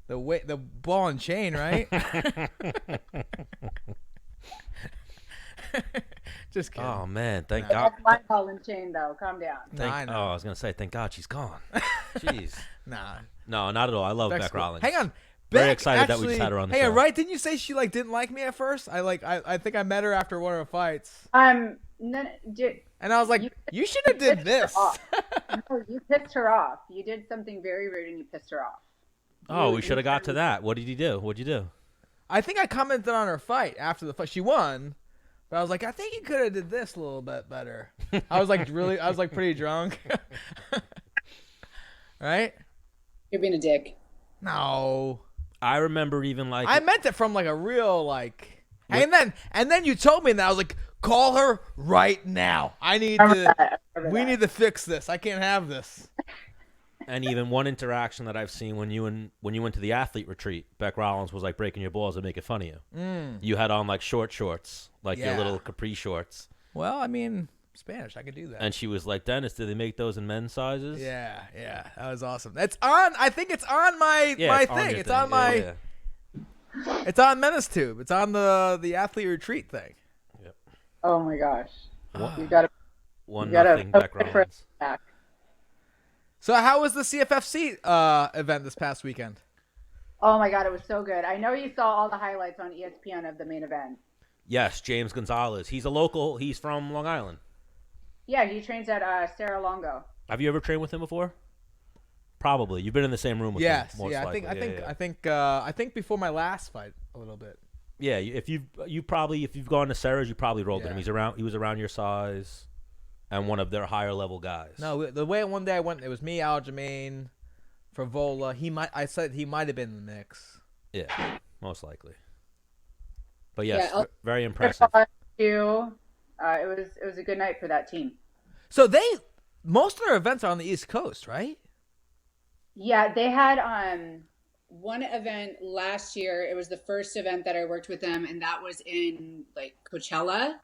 the ball and chain, right? Just kidding. Oh man, thank No. God. That's my ball and chain, though. Calm down. Nah, I know. I was gonna say, thank God she's gone. Jeez. Nah. No, not at all. I love Beck's Bec cool. Rawlings. Hang on. Very Beck excited that we just actually- had her on the hang show. right? Didn't you say she didn't like me at first? I think I met her after one of her fights, No, and I was like, you should have did this. no, you pissed her off. You did something very rude and you pissed her off. Oh, we should have got to that. What did you do? What'd you do? I think I commented on her fight after the fight. She won, but I was like, I think you could have did this a little bit better. I was like pretty drunk. Right? You're being a dick. No. I remember even like I meant it from like a real like, and then you told me that I was like, call her right now. I need to. We need to fix this. I can't have this. and even one interaction that I've seen when you went to the athlete retreat, Bec Rawlings was like breaking your balls and making fun of you. You had on like short shorts, like your Yeah. little capri shorts, Well, I mean, Spanish. I could do that. and she was like, "Dennis, do they make those in men's sizes?" Yeah, that was awesome. It's on. I think it's on my Yeah, my it's on thing. your It's thing. on my. Yeah. It's on Menace Tube. It's on the athlete retreat thing. Oh my gosh. One- You gotta One You gotta nothing, Bec poke it for Rawlings. back. So how was the CFFC event this past weekend? Oh my god, it was so good. I know you saw all the highlights on ESPN of the main event. Yes, James Gonzalez. He's a local. He's from Long Island. Yeah, he trains at Sarah Longo. Have you ever trained with him before? Probably. You've been in the same room with Yes, him. Most yeah. likely. I think before my last fight a little bit. Yeah, if you've gone to Sarah's, you probably rolled with Yeah. him. He was around your size, and one of their higher level guys. No, the way one day I went, it was me, Aljamain, Frivola. I said he might have been in the mix. Yeah, most likely. But yes, Yeah, I'll- very impressive. It was a good night for that team. So most of their events are on the East Coast, right? Yeah, they had one event last year. It was the first event that I worked with them, and that was in like Coachella,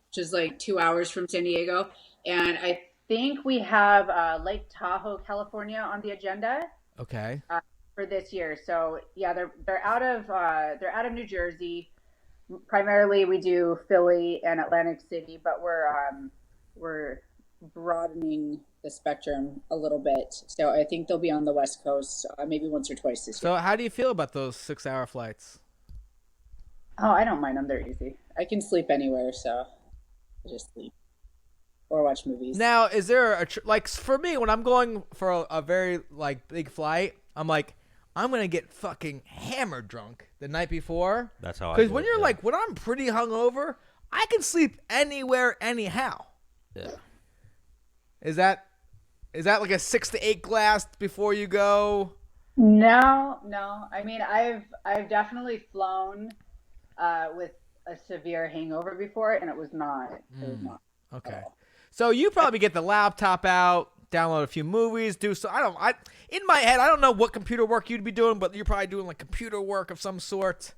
which is like 2 hours from San Diego. And I think we have Lake Tahoe, California, on the agenda. Okay. For this year. So yeah, they're out of New Jersey. Primarily, we do Philly and Atlantic City, but we're broadening the spectrum a little bit. So I think they'll be on the West Coast maybe once or twice this year. So how do you feel about those 6-hour flights? Oh, I don't mind them. They're easy. I can sleep anywhere, so I just sleep or watch movies. Now, is there like for me when I'm going for a very like big flight, I'm like, I'm gonna get fucking hammered drunk the night before. That's how I. Because when you're like, when I'm pretty hungover, I can sleep anywhere, anyhow. Yeah. Is that like a 6 to 8 glass before you go? No. I mean, I've definitely flown with a severe hangover before, and it was not. It was not. Okay. So you probably get the laptop out, download a few movies, in my head, I don't know what computer work you'd be doing, but you're probably doing like computer work of some sort.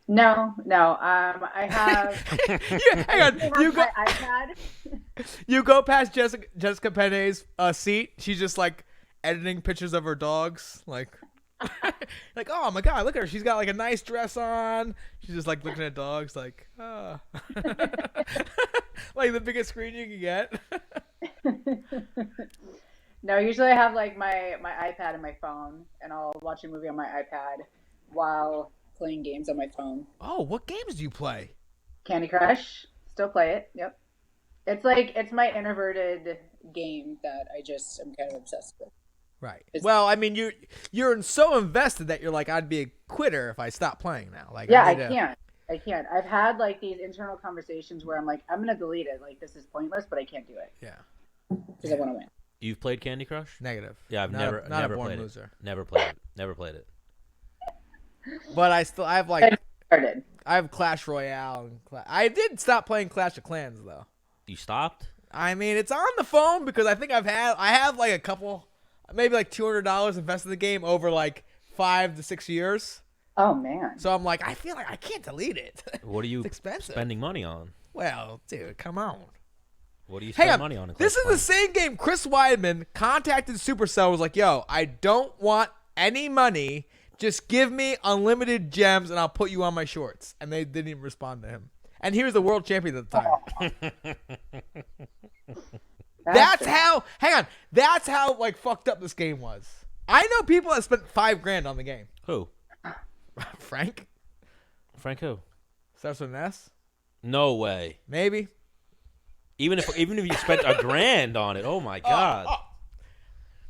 No. I have. Hang on. You go. My iPad. You go past Jessica Penne's seat. She's just like editing pictures of her dogs, like oh my god, look at her. She's got like a nice dress on. She's just like looking at dogs, like like the biggest screen you can get. No, usually I have like my iPad and my phone, and I'll watch a movie on my iPad while playing games on my phone. Oh, what games do you play? Candy Crush. Still play it. Yep. It's my introverted game that I'm kind of obsessed with. Right. Well, I mean, you're so invested that you're like, I'd be a quitter if I stopped playing now. Like, yeah, I can't. I've had like these internal conversations where I'm like, I'm gonna delete it. Like, this is pointless, but I can't do it. Yeah. Because I want to win. You've played Candy Crush? Negative. Yeah, I've never played loser. it. Never played it. Never played it. But I have Clash Royale. I did stop playing Clash of Clans though. You stopped? I mean, it's on the phone because I think I have like a couple, maybe like $200 invested in the game over like 5 to 6 years. Oh man. So I'm like, I feel like I can't delete it. What are you it's expensive. spending money on? Well, dude, come on. What do you spend money on? This is the same game. Chris Weidman contacted Supercell, was like, yo, I don't want any money. Just give me unlimited gems and I'll put you on my shorts. And they didn't even respond to him. And he was the world champion at the time. That's how like fucked up this game was. I know people that spent $5,000 on the game. Who? Frank? Frank who? Starts with an S? No way. Maybe. Even if you spent $1,000 on it, oh my god.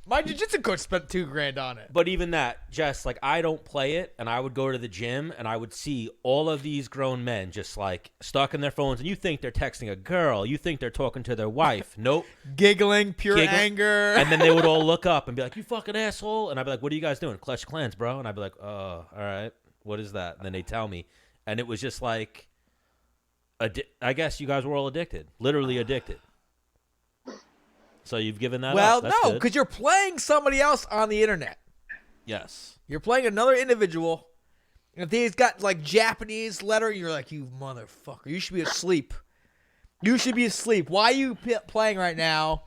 My jiu-jitsu coach spent $2,000 on it. But even that, Jess, like I don't play it, and I would go to the gym, and I would see all of these grown men just like stuck in their phones, and you think they're texting a girl, you think they're talking to their wife. Nope. Giggling, pure anger. And then they would all look up and be like, "You fucking asshole!" And I'd be like, "What are you guys doing? Clash of Clans, bro?" And I'd be like, "Oh, all right. What is that?" And then they tell me, and it was just like, I guess you guys were all addicted, literally addicted. So you've given that well, up. Well, no, because you're playing somebody else on the internet. Yes. You're playing another individual. And if he's got, like, Japanese lettering, you're like, you motherfucker. You should be asleep. You should be asleep. Why are you playing right now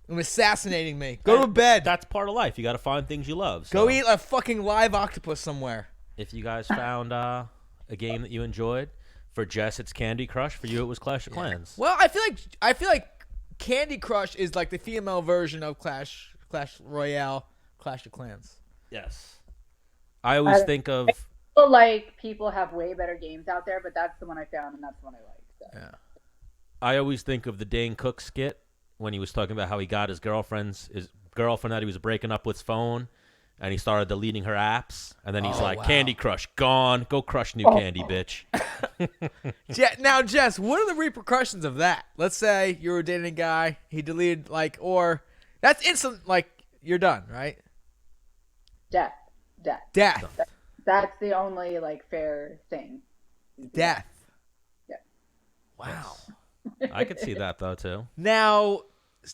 and assassinating me? Go to bed. That's part of life. You got to find things you love. So. Go eat a fucking live octopus somewhere. If you guys found a game that you enjoyed, for Jess, it's Candy Crush. For you, it was Clash of Clans. Well, I feel like Candy Crush is like the female version of Clash Royale, Clash of Clans. Yes. I always think of... I feel like people have way better games out there, but that's the one I found, and that's the one I like. So. Yeah. I always think of the Dane Cook skit when he was talking about how he got his girlfriend that he was breaking up with's phone, and he started deleting her apps, and then he's like, wow. Candy Crush, gone. Go crush new candy, bitch. Now, Jess, what are the repercussions of that? Let's say you were dating a guy, he deleted, like, or that's instant, like, you're done, right? Death. That's the only, like, fair thing. Death. Yeah. Wow. I could see that, though, too. Now,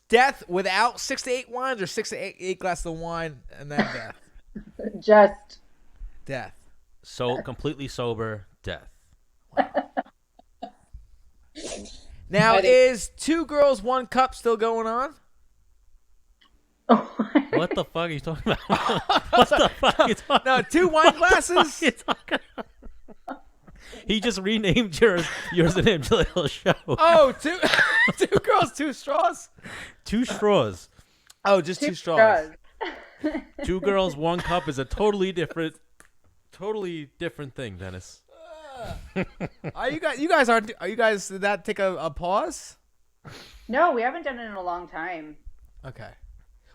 death without 6 to 8 wines or 6 to 8 glasses of wine and then death? Just Death. So completely sober, death. Now, I think- is 2 girls, 1 cup still going on? What the fuck are you talking about? What the fuck are you talking about? No, 2 wine glasses? You talking about? He just renamed yours an Angela show. Oh, 2 girls, 2 straws? 2 straws. Oh, just 2 straws. 2 girls, 1 cup is a totally different thing, Dennis. Are you guys, did that take a pause? No, we haven't done it in a long time. Okay.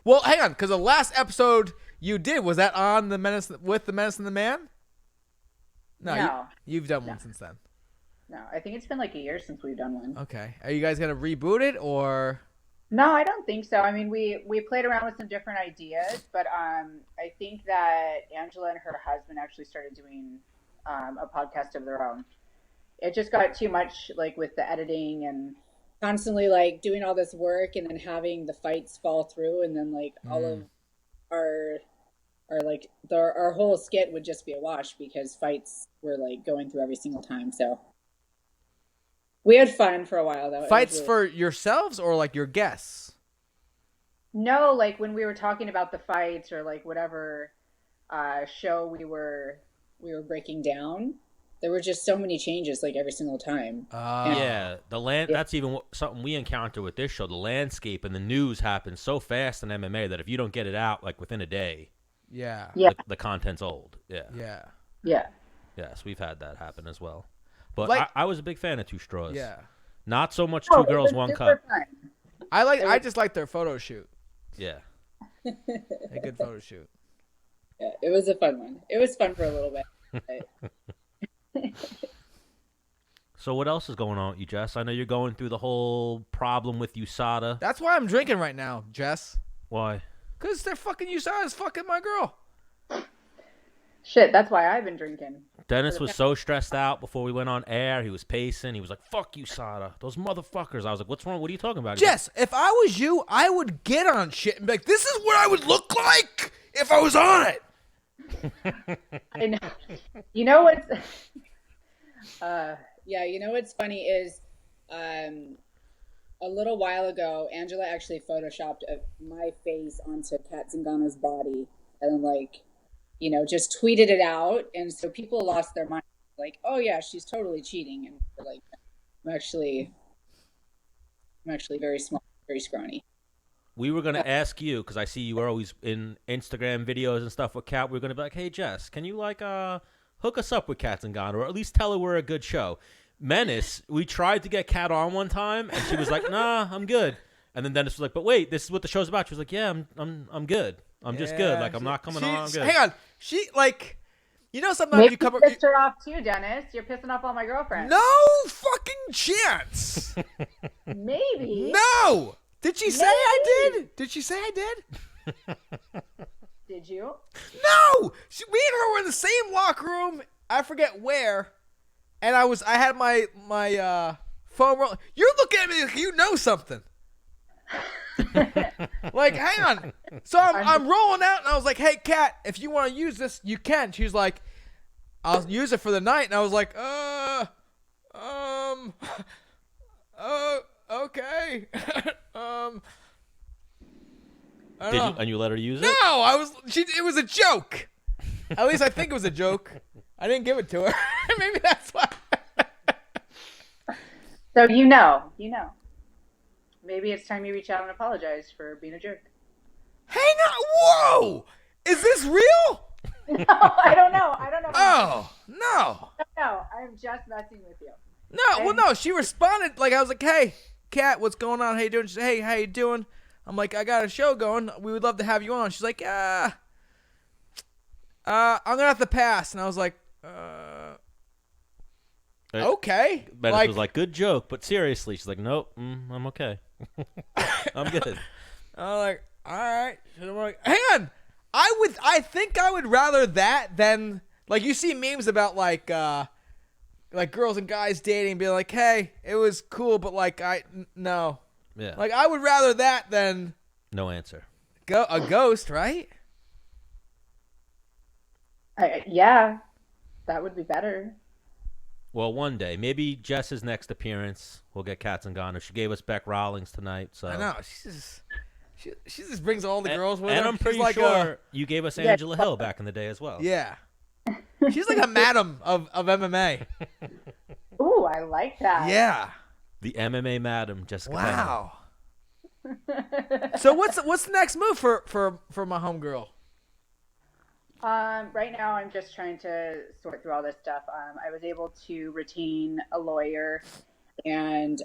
Well, hang on, because the last episode you did, was that on the Menace with the Menace and the Man? No. You've done one since then. No, I think it's been like a year since we've done one. Okay. Are you guys gonna reboot it or? No, I don't think so. I mean, we played around with some different ideas, but I think that Angela and her husband actually started doing a podcast of their own. It just got too much, like with the editing and Constantly like doing all this work and then having the fights fall through, and then like all of our whole skit would just be a wash because fights were like going through every single time. So we had fun for a while though. Fights for yourselves or like your guests? no, like when we were talking about the fights or like whatever show we were breaking down. There were just so many changes like every single time. Yeah, that's even something we encounter with this show. The landscape and the news happens so fast in MMA that if you don't get it out like within a day, Yeah. the content's old. Yeah. Yeah. Yes, we've had that happen as well. But Like- I was a big fan of 2 straws. Yeah. Not so much Oh, 2 it girls, was 1 super cup. fun. I just like their photo shoot. Yeah. A good photo shoot. Yeah, it was a fun one. It was fun for a little bit. But So what else is going on with you, Jess? I know you're going through the whole problem with USADA. That's why I'm drinking right now, Jess. Why? Because they're fucking USADA's fucking my girl. Shit, that's why I've been drinking. Dennis was so stressed out before we went on air. He was pacing. He was like, fuck USADA. Those motherfuckers. I was like, what's wrong? What are you talking about? He's like, Jess, if I was you, I would get on shit and be like, this is what I would look like if I was on it. I know. You know what's yeah, you know what's funny is a little while ago, Angela actually photoshopped my face onto Cat Zingano's body and then like, you know, just tweeted it out. And so people lost their mind. Like, oh yeah, she's totally cheating. And we're like, I'm actually very small, very scrawny. we were going to ask you, because I see you are always in Instagram videos and stuff with Cat. We were going to be like, hey, Jess, can you like hook us up with Cat Zingano, or at least tell her we're a good show? Menace, we tried to get Cat on one time, and she was like, nah, I'm good. And then Dennis was like, but wait, this is what the show's about. She was like, yeah, I'm good. I'm just good. Like, I'm not coming on. I'm good. Hang on. She, like, you know, sometimes maybe you cover. pissed her off too, Dennis. You're pissing off all my girlfriends. No fucking chance. Maybe. No. Did she say I did? Did she say I did? Did you? No. Me and her were in the same locker room. I forget where. And I had my phone roll. You're looking at me like you know something. Like, hang on. So I'm rolling out, and I was like, "Hey, Kat, if you want to use this, you can." She's like, "I'll use it for the night," and I was like, okay. I don't know. And you let her use it? No, it was a joke. At least I think it was a joke. I didn't give it to her. Maybe that's why. So you know. Maybe it's time you reach out and apologize for being a jerk. Hang on. Whoa! Is this real? No, I don't know. Oh, no. No, I'm just messing with you. No, well, no. She responded. Like, I was like, hey, Kat, what's going on? How you doing? She said, hey, how you doing? I'm like, I got a show going. We would love to have you on. She's like, I'm going to have to pass. And I was like, okay. Menace was like, good joke, but seriously. She's like, nope, I'm okay. I'm good. I'm like, all right. And I'm like, hang on. I think I would rather that than, like, you see memes about like girls and guys dating and being like, hey, it was cool, but like no. Yeah. Like, I would rather that than No answer. a ghost, right? Yeah, that would be better. Well, one day, maybe Jess's next appearance, we'll get Cat Zingano. She gave us Bec Rawlings tonight, so I know. She just brings all the girls with and her. I'm pretty She's like sure you gave us Angela Hill back in the day as well. Yeah. She's like a madam of MMA. Ooh, I like that. Yeah. The MMA madam, Jessica. Wow. So what's the next move for my homegirl? Right now, I'm just trying to sort through all this stuff. I was able to retain a lawyer, and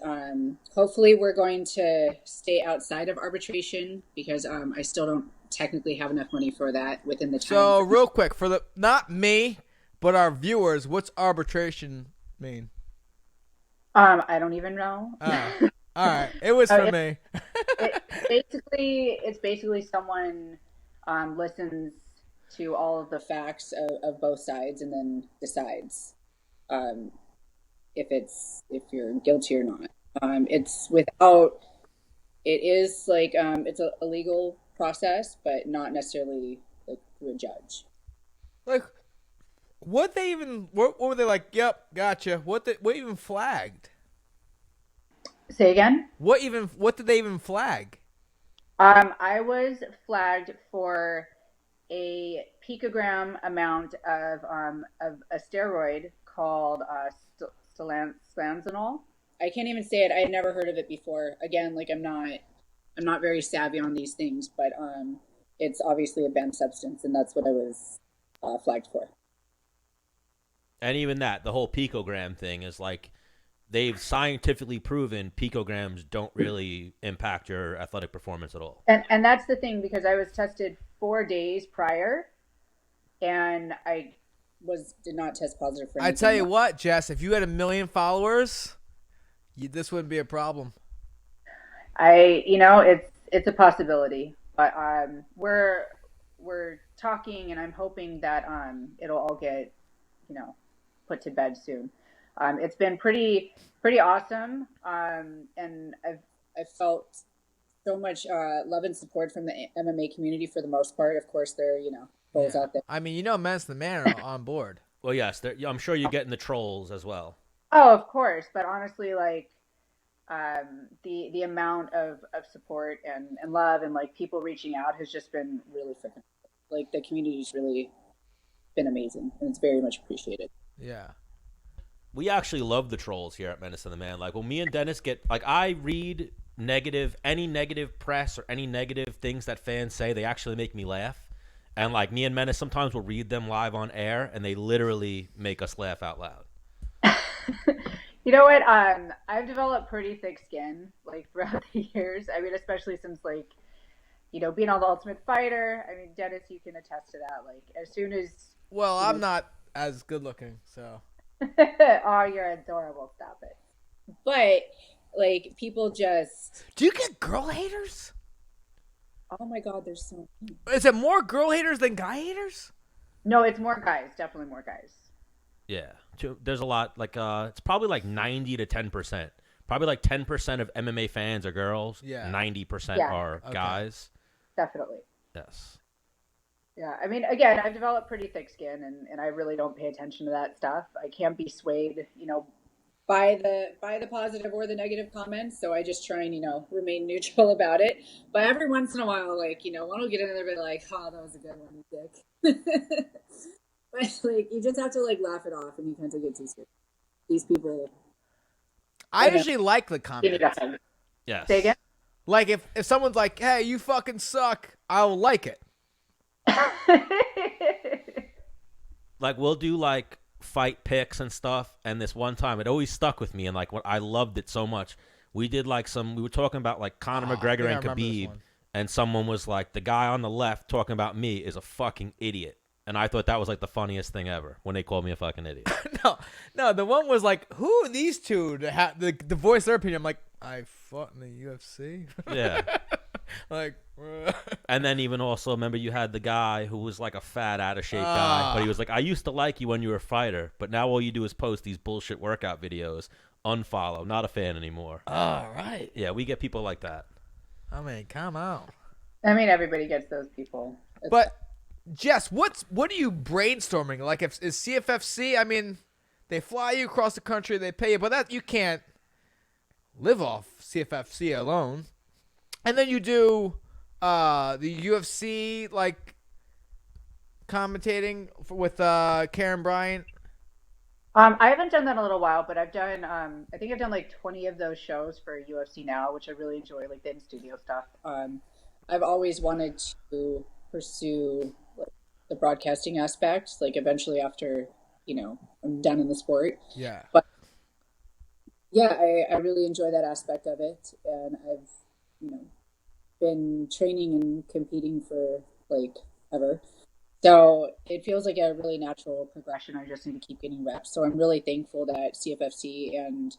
hopefully, we're going to stay outside of arbitration because I still don't technically have enough money for that within the time. So real quick, for the not me, but our viewers, what's arbitration mean? I don't even know. All right, it was for me. It's basically someone listens to all of the facts of both sides and then decides if you're guilty or not. It is like it's a legal process, but not necessarily like through a judge. Like, what were they like? Yep, gotcha. What even flagged? Say again? What did they even flag? I was flagged for a picogram amount of a steroid called stanzanol. I can't even say it. I had never heard of it before. Again, like I'm not very savvy on these things, but it's obviously a banned substance, and that's what I was flagged for. And even that, the whole picogram thing is like they've scientifically proven picograms don't really impact your athletic performance at all. And that's the thing, because I was tested 4 days prior, and I did not test positive for anything. I tell you what, Jess, if you had 1 million followers, this wouldn't be a problem. It's a possibility, but we're talking, and I'm hoping that it'll all get put to bed soon. It's been pretty awesome, and I've felt so much love and support from the MMA community for the most part. Of course, there are trolls out there. I mean, Menace the Man are on board. Well, yes, I'm sure you're getting the trolls as well. Oh, of course, but honestly, like the amount of support and love and like people reaching out has just been really freaking like the community's really been amazing, and it's very much appreciated. Yeah. We actually love the trolls here at Menace and the Man. Like when me and Dennis I read any negative press or any negative things that fans say, they actually make me laugh. And like me and Menace sometimes will read them live on air, and they literally make us laugh out loud. You know what? I've developed pretty thick skin like throughout the years. I mean, especially since like, being on The Ultimate Fighter. I mean, Dennis, you can attest to that. Like as soon as. Well, I'm not as good looking, so. Oh, you're adorable. Stop it. But like people just. Do you get girl haters? Oh my God, there's so many. Is it more girl haters than guy haters? No, it's more guys. Definitely more guys. Yeah, there's a lot. Like it's probably like 90 to 10%. Probably like 10% of MMA fans are girls. Yeah. 90% are guys. Definitely. Yes. Yeah, I mean, again, I've developed pretty thick skin, and I really don't pay attention to that stuff. I can't be swayed, by the positive or the negative comments. So I just try and remain neutral about it. But every once in a while, like one will get in there and be like, "Oh, that was a good one, you dick." But like, you just have to like laugh it off, and you can't take it too serious. These people. I usually like the comment. Yes. Say again. Like if someone's like, "Hey, you fucking suck," I'll like it. Like we'll do like fight picks and stuff, and this one time it always stuck with me, and like what I loved it so much. We did like we were talking about like Conor McGregor and Khabib, and someone was like, the guy on the left talking about me is a fucking idiot. And I thought that was like the funniest thing ever when they called me a fucking idiot. No, the one was like, who are these two to voice their opinion? I'm like, I fought in the UFC. Yeah. Like, and then even also, remember you had the guy who was like a fat, out of shape guy, but he was like, I used to like you when you were a fighter, but now all you do is post these bullshit workout videos. Unfollow, not a fan anymore. All right. Yeah, we get people like that. I mean, come on. I mean, everybody gets those people. But Jess, what are you brainstorming? Like, if is CFFC? I mean, they fly you across the country, they pay you, but that you can't live off CFFC alone. And then you do the UFC like commentating with Karen Bryant. I haven't done that in a little while, but I've done. I think I've done like 20 of those shows for UFC now, which I really enjoy, like the in-studio stuff. I've always wanted to pursue like, the broadcasting aspect, like eventually after I'm done in the sport. Yeah. But yeah, I really enjoy that aspect of it, and I've been training and competing for like ever. So it feels like a really natural progression. I just need to keep getting reps. So I'm really thankful that CFFC and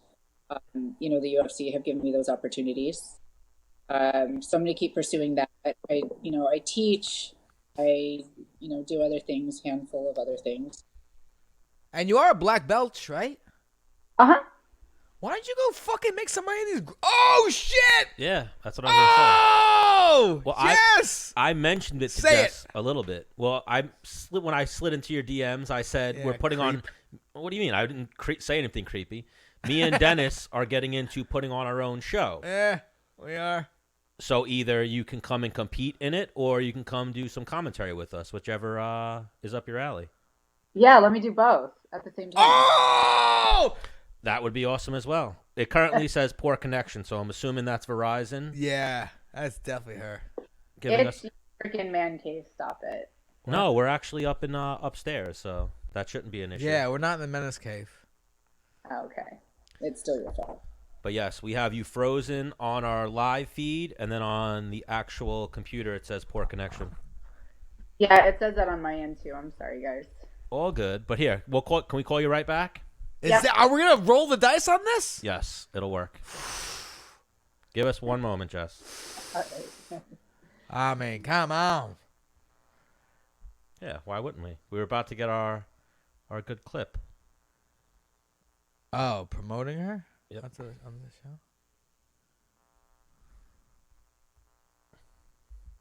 the UFC have given me those opportunities. So I'm going to keep pursuing that. I teach. I do other things, handful of other things. And you are a black belt, right? Uh-huh. Why don't you go fucking make some money in these? Oh shit! Yeah, that's what I was gonna say. Oh, Well, yes. I mentioned it to Say Jess a little bit. Well, when I slid into your DMs, I said Yeah, we're putting on. What do you mean? I didn't say anything creepy. Me and Dennis are getting into putting on our own show. Yeah, we are. So either you can come and compete in it, or you can come do some commentary with us, whichever is up your alley. Yeah, let me do both at the same time. Oh! That would be awesome as well. It currently says poor connection, so I'm assuming that's Verizon. Yeah, that's definitely her. It's freaking man cave. Stop it. No, we're actually up in upstairs, so that shouldn't be an issue. Yeah, we're not in the Menace cave. Okay, it's still your fault. But yes, we have you frozen on our live feed, and then on the actual computer it says poor connection. Yeah, it says that on my end too. I'm sorry, guys. All good. But here, can we call you right back? Are we gonna roll the dice on this? Yes, it'll work. Give us one moment, Jess. I mean, come on. Yeah, why wouldn't we? We were about to get our good clip. Oh, promoting her? Yep. On the show?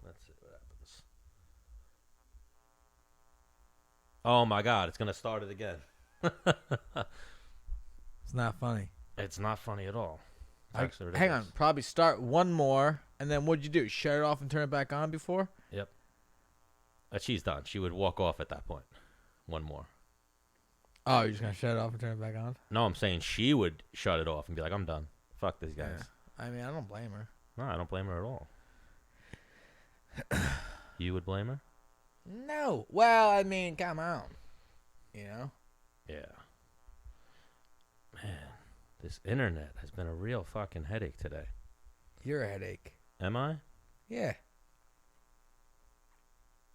Let's see what happens. Oh my God, it's gonna start it again. It's not funny. It's not funny at all. Hang on, probably start one more, and then what'd you do? Shut it off and turn it back on before? Yep. She's done. She would walk off at that point. One more. Oh, you're just gonna shut it off and turn it back on? No, I'm saying she would shut it off and be like, I'm done. Fuck these guys. Yeah. I mean, I don't blame her. No, I don't blame her at all. You would blame her? No. Well, I mean, come on. You know? Yeah. Man, this internet has been a real fucking headache today. You're a headache. Am I? Yeah.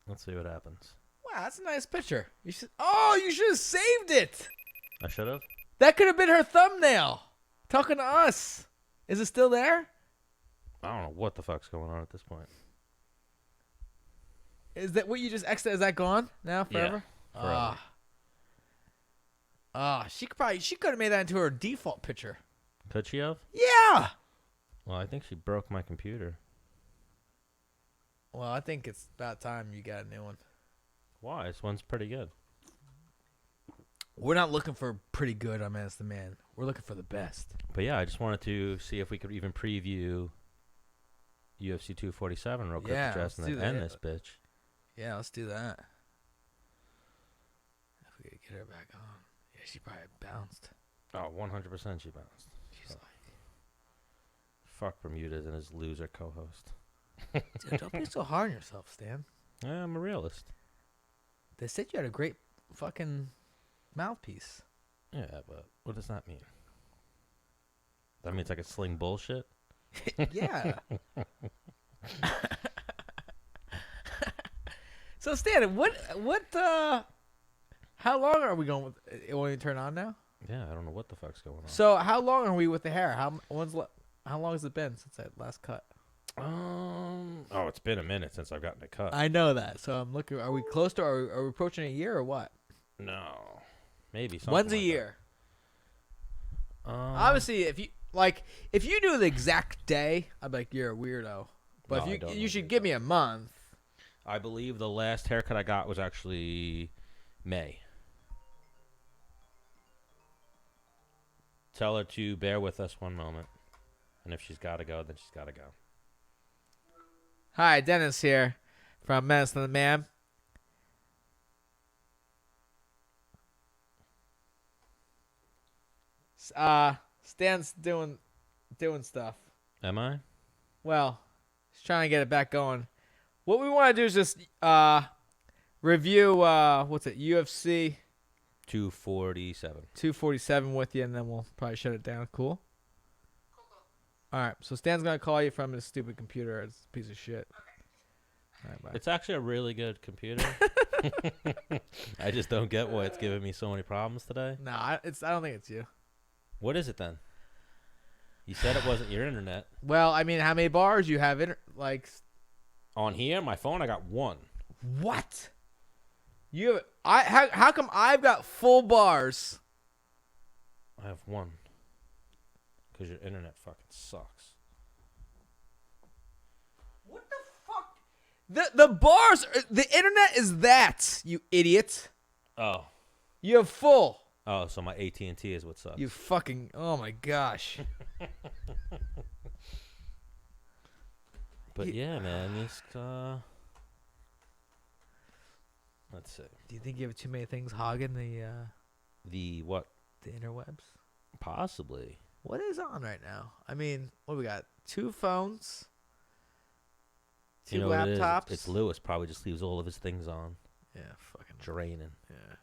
Let's see what happens. Wow, that's a nice picture. You should have saved it. I should have? That could have been her thumbnail. Talking to us. Is it still there? I don't know what the fuck's going on at this point. Is that what you just exited? Is that gone now forever? Yeah, forever. She could have made that into her default picture. Could she have? Yeah. Well, I think she broke my computer. Well, I think it's about time you got a new one. Why? This one's pretty good. We're not looking for pretty good on Menace the Man. We're looking for the best. But yeah, I just wanted to see if we could even preview UFC 247 real quick, Yeah, Jess, and let's then do end that. this bitch. Yeah, let's do that. If we could get her back on. Yeah, she probably bounced. Oh, 100% she bounced. She's like, fuck Bermudez and his loser co-host. dude, don't be so hard on yourself, Stan. Yeah, I'm a realist. They said you had a great fucking mouthpiece. Yeah, but what does that mean? That means I can sling bullshit? Yeah. So Stan, how long are we going with it? Will you turn on now? Yeah, I don't know what the fuck's going on. So how long are we with the hair? How long has it been since that last cut? It's been a minute since I've gotten a cut. I know that. So I'm looking. Are we close to? Are we approaching a year or what? No, maybe something. When's a like year? That. Obviously, if you knew the exact day, I'd be like, you're a weirdo. But No, I if don't you know should the give me a month. I believe the last haircut I got was actually May. Tell her to bear with us one moment. And if she's got to go, then she's got to go. Hi, Dennis here from Menace and the Man. Stan's doing stuff. Am I? Well, he's trying to get it back going. What we want to do is just review UFC 247. 247 with you, and then we'll probably shut it down. Cool? All right, so Stan's going to call you from his stupid computer. It's a piece of shit. All right, bye. It's actually a really good computer. I just don't get why it's giving me so many problems today. No, I don't think it's you. What is it then? You said it wasn't your internet. Well, I mean, how many bars you have? On here, my phone, I got one. What? You have, how come I've got full bars? I have one. Because your internet fucking sucks. What the fuck? The bars, the internet is that, you idiot. Oh. You have full. Oh, so my AT&T is what sucks. You fucking, oh my gosh. But yeah, man, this, let's see. Do you think you have too many things hogging The what? the interwebs? Possibly. What is on right now? I mean, what do we got? 2 phones, 2 You know what it is? laptops. It's Lewis. Probably just leaves all of his things on. Yeah, fucking Draining. yeah.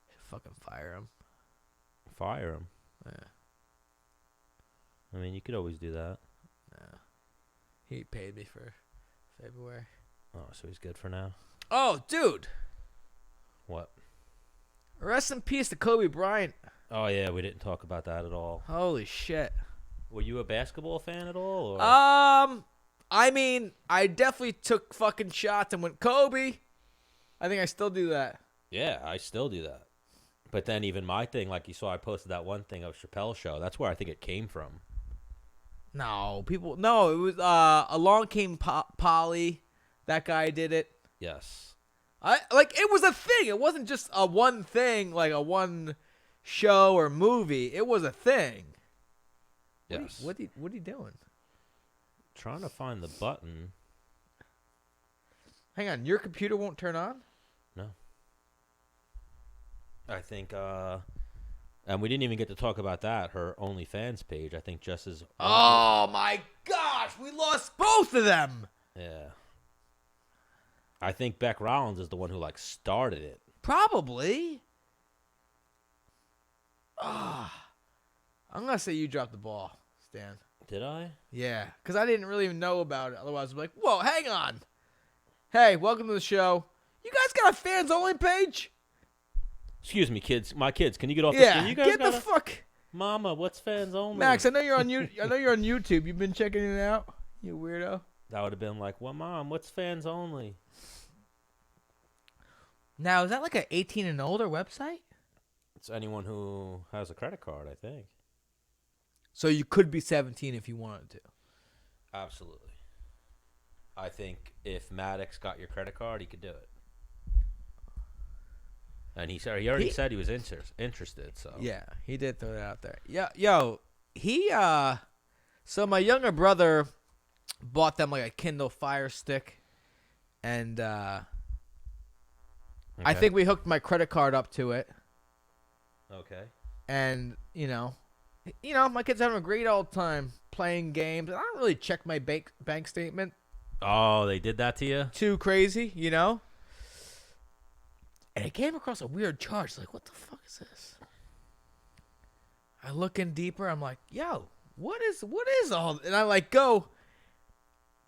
Should fucking fire him. Fire him. Yeah. I mean, you could always do that. No. He paid me for February. Oh, so he's good for now? Oh, dude. What? Rest in peace to Kobe Bryant. Oh, yeah, we didn't talk about that at all. Holy shit. Were you a basketball fan at all? Or? I mean, I definitely took fucking shots and went Kobe. I think I still do that. Yeah, I still do that. But then even my thing, like you saw, I posted that one thing of Chappelle's show. That's where I think it came from. No, it was Along Came Polly. That guy did it. Yes. It was a thing. It wasn't just a one thing, like a one show or movie. It was a thing. Yes. What are you doing? Trying to find the button. Hang on, your computer won't turn on? No. I think, and we didn't even get to talk about that, her OnlyFans page. I think Jess's... Oh, my gosh. We lost both of them. Yeah. I think Bec Rawlings is the one who, like, started it. Probably. I'm going to say you dropped the ball, Stan. Did I? Yeah, because I didn't really even know about it. Otherwise, I'd be like, whoa, hang on. Hey, welcome to the show. You guys got a fans only page? Excuse me, kids. My kids, can you get off the Yeah, screen? You guys get the got fuck. Mama, what's fans only? Max, I know you're on YouTube. You've been checking it out, you weirdo. That would have been like, well, Mom, what's fans only? Now, is that like an 18 and older website? It's anyone who has a credit card, I think. So you could be 17 if you wanted to. Absolutely. I think if Maddox got your credit card, he could do it. And he already said he was interested. So Yeah, he did throw it out there. Yeah, so my younger brother bought them like a Kindle Fire Stick, and I think we hooked my credit card up to it. Okay. And my kids having a great old time playing games. I don't really check my bank statement Oh, they did that to you? too crazy, And I came across a weird charge. Like, what the fuck is this? I look in deeper. I'm like, yo, what is all? And I go.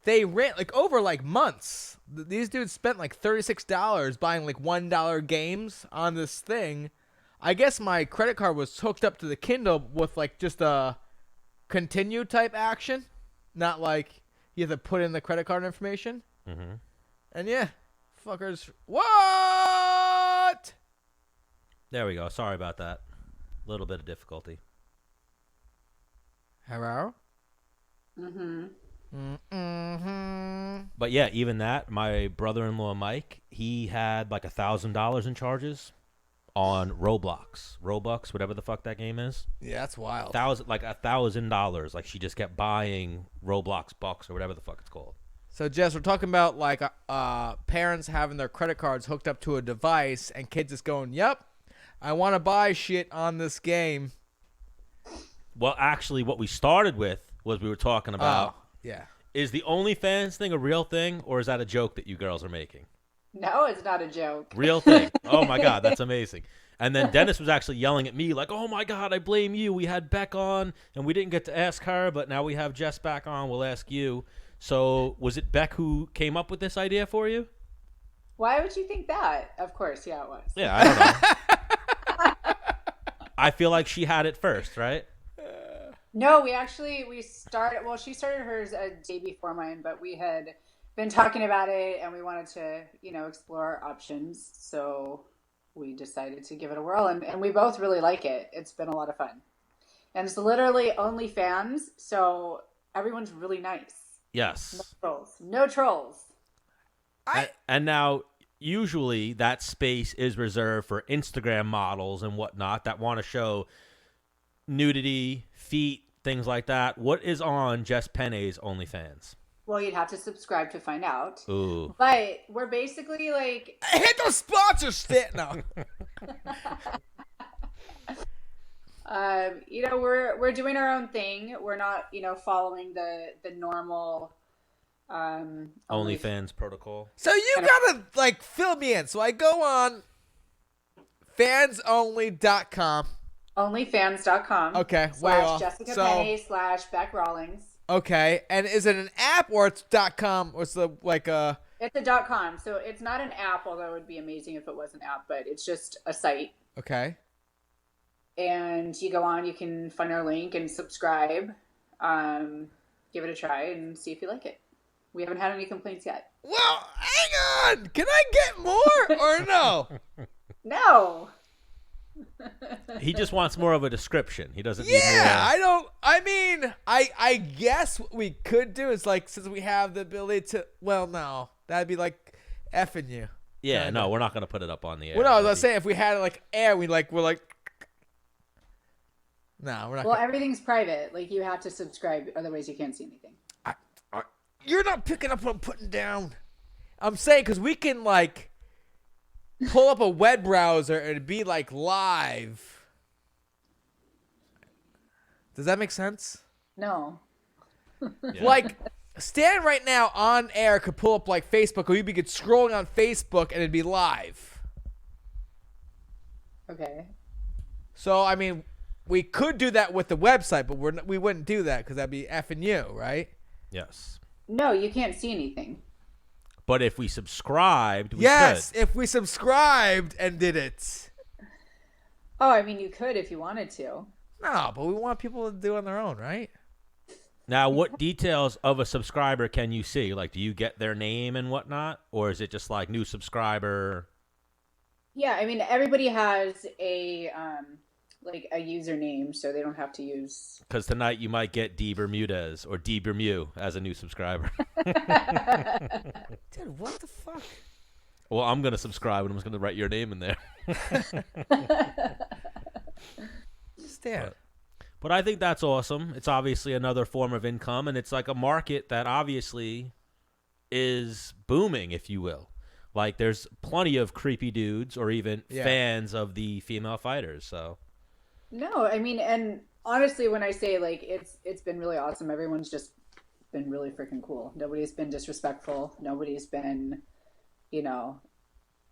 They ran over months. These dudes spent $36 buying $1 games on this thing. I guess my credit card was hooked up to the Kindle with just a continue type action, not you have to put in the credit card information. Mm-hmm. And yeah, fuckers. What? There we go. Sorry about that. A little bit of difficulty. Hello? Mm-hmm. Mm-hmm. But yeah, even that, my brother-in-law Mike, he had like $1,000 in charges on Roblox, whatever the fuck that game is. Yeah, that's wild. $1,000. Like she just kept buying Roblox bucks or whatever the fuck it's called. So, Jess, we're talking about like parents having their credit cards hooked up to a device and kids just going, "Yep, I want to buy shit on this game." Well, actually, what we started with was we were talking about. Yeah. Is the OnlyFans thing a real thing, or is that a joke that you girls are making? No, it's not a joke. Real thing. Oh my God, that's amazing. And then Dennis was actually yelling at me like, "Oh my God, I blame you. We had Beck on and we didn't get to ask her, but now we have Jess back on. We'll ask you." So was it Beck who came up with this idea for you? Why would you think that? Of course, yeah, it was. Yeah, I don't know. I feel like she had it first, right? No, we started, well, she started hers a day before mine, but we had been talking about it and we wanted to, explore our options. So we decided to give it a whirl and we both really like it. It's been a lot of fun. And it's literally OnlyFans, so everyone's really nice. Yes. No trolls. And now, usually that space is reserved for Instagram models and whatnot that want to show nudity, feet, things like that. What is on Jess Penne's OnlyFans? Well, you'd have to subscribe to find out. Ooh. But we're basically like... Hit those sponsors shit now. We're doing our own thing. We're not, following the normal OnlyFans protocol. So you gotta like fill me in. So I go on fansonly.com. Onlyfans.com. Okay, way off. Jessica So- Penne / Bec Rawlings. Okay, and is it an app or it's .com? Or it's like a... It's a .com, so it's not an app, although it would be amazing if it was an app, but it's just a site. Okay. And you go on, you can find our link and subscribe. Give it a try and see if you like it. We haven't had any complaints yet. Well, hang on. Can I get more or no? No. He just wants more of a description. He doesn't need more. Yeah, I guess what we could do is like, since we have the ability to, well, no, that'd be like effing you. Yeah, Kinda. no, we're not going to put it up on the air. Well, no, I was saying if we had like air, we're like, no, we're not. Well, everything's private. Like, you have to subscribe, otherwise you can't see anything. You're not picking up what I'm putting down. I'm saying because we can like pull up a web browser and it'd be like live. Does that make sense? No. Yeah. Like, Stan right now on air could pull up like Facebook, or you'd be scrolling on Facebook and it'd be live. Okay. So I mean, we could do that with the website, but we wouldn't do that because that'd be effing you, right? Yes. No, you can't see anything. But if we subscribed, we Yes, could. if we subscribed and did it. Oh, I mean, you could if you wanted to. No, but we want people to do it on their own, right? Now, what details of a subscriber can you see? Like, do you get their name and whatnot? Or is it just like new subscriber? Yeah, I mean, everybody has a a username, so they don't have to use. Because tonight you might get D Bermudez or D Bermew as a new subscriber. Dude, what the fuck? Well, I'm going to subscribe and I'm just going to write your name in there. Stan. But I think that's awesome. It's obviously another form of income, and it's like a market that obviously is booming, if you will. Like, there's plenty of creepy dudes or even fans of the female fighters. So, No, I mean, and honestly, when I say like it's been really awesome, everyone's just been really freaking cool. Nobody's been disrespectful. Nobody's been,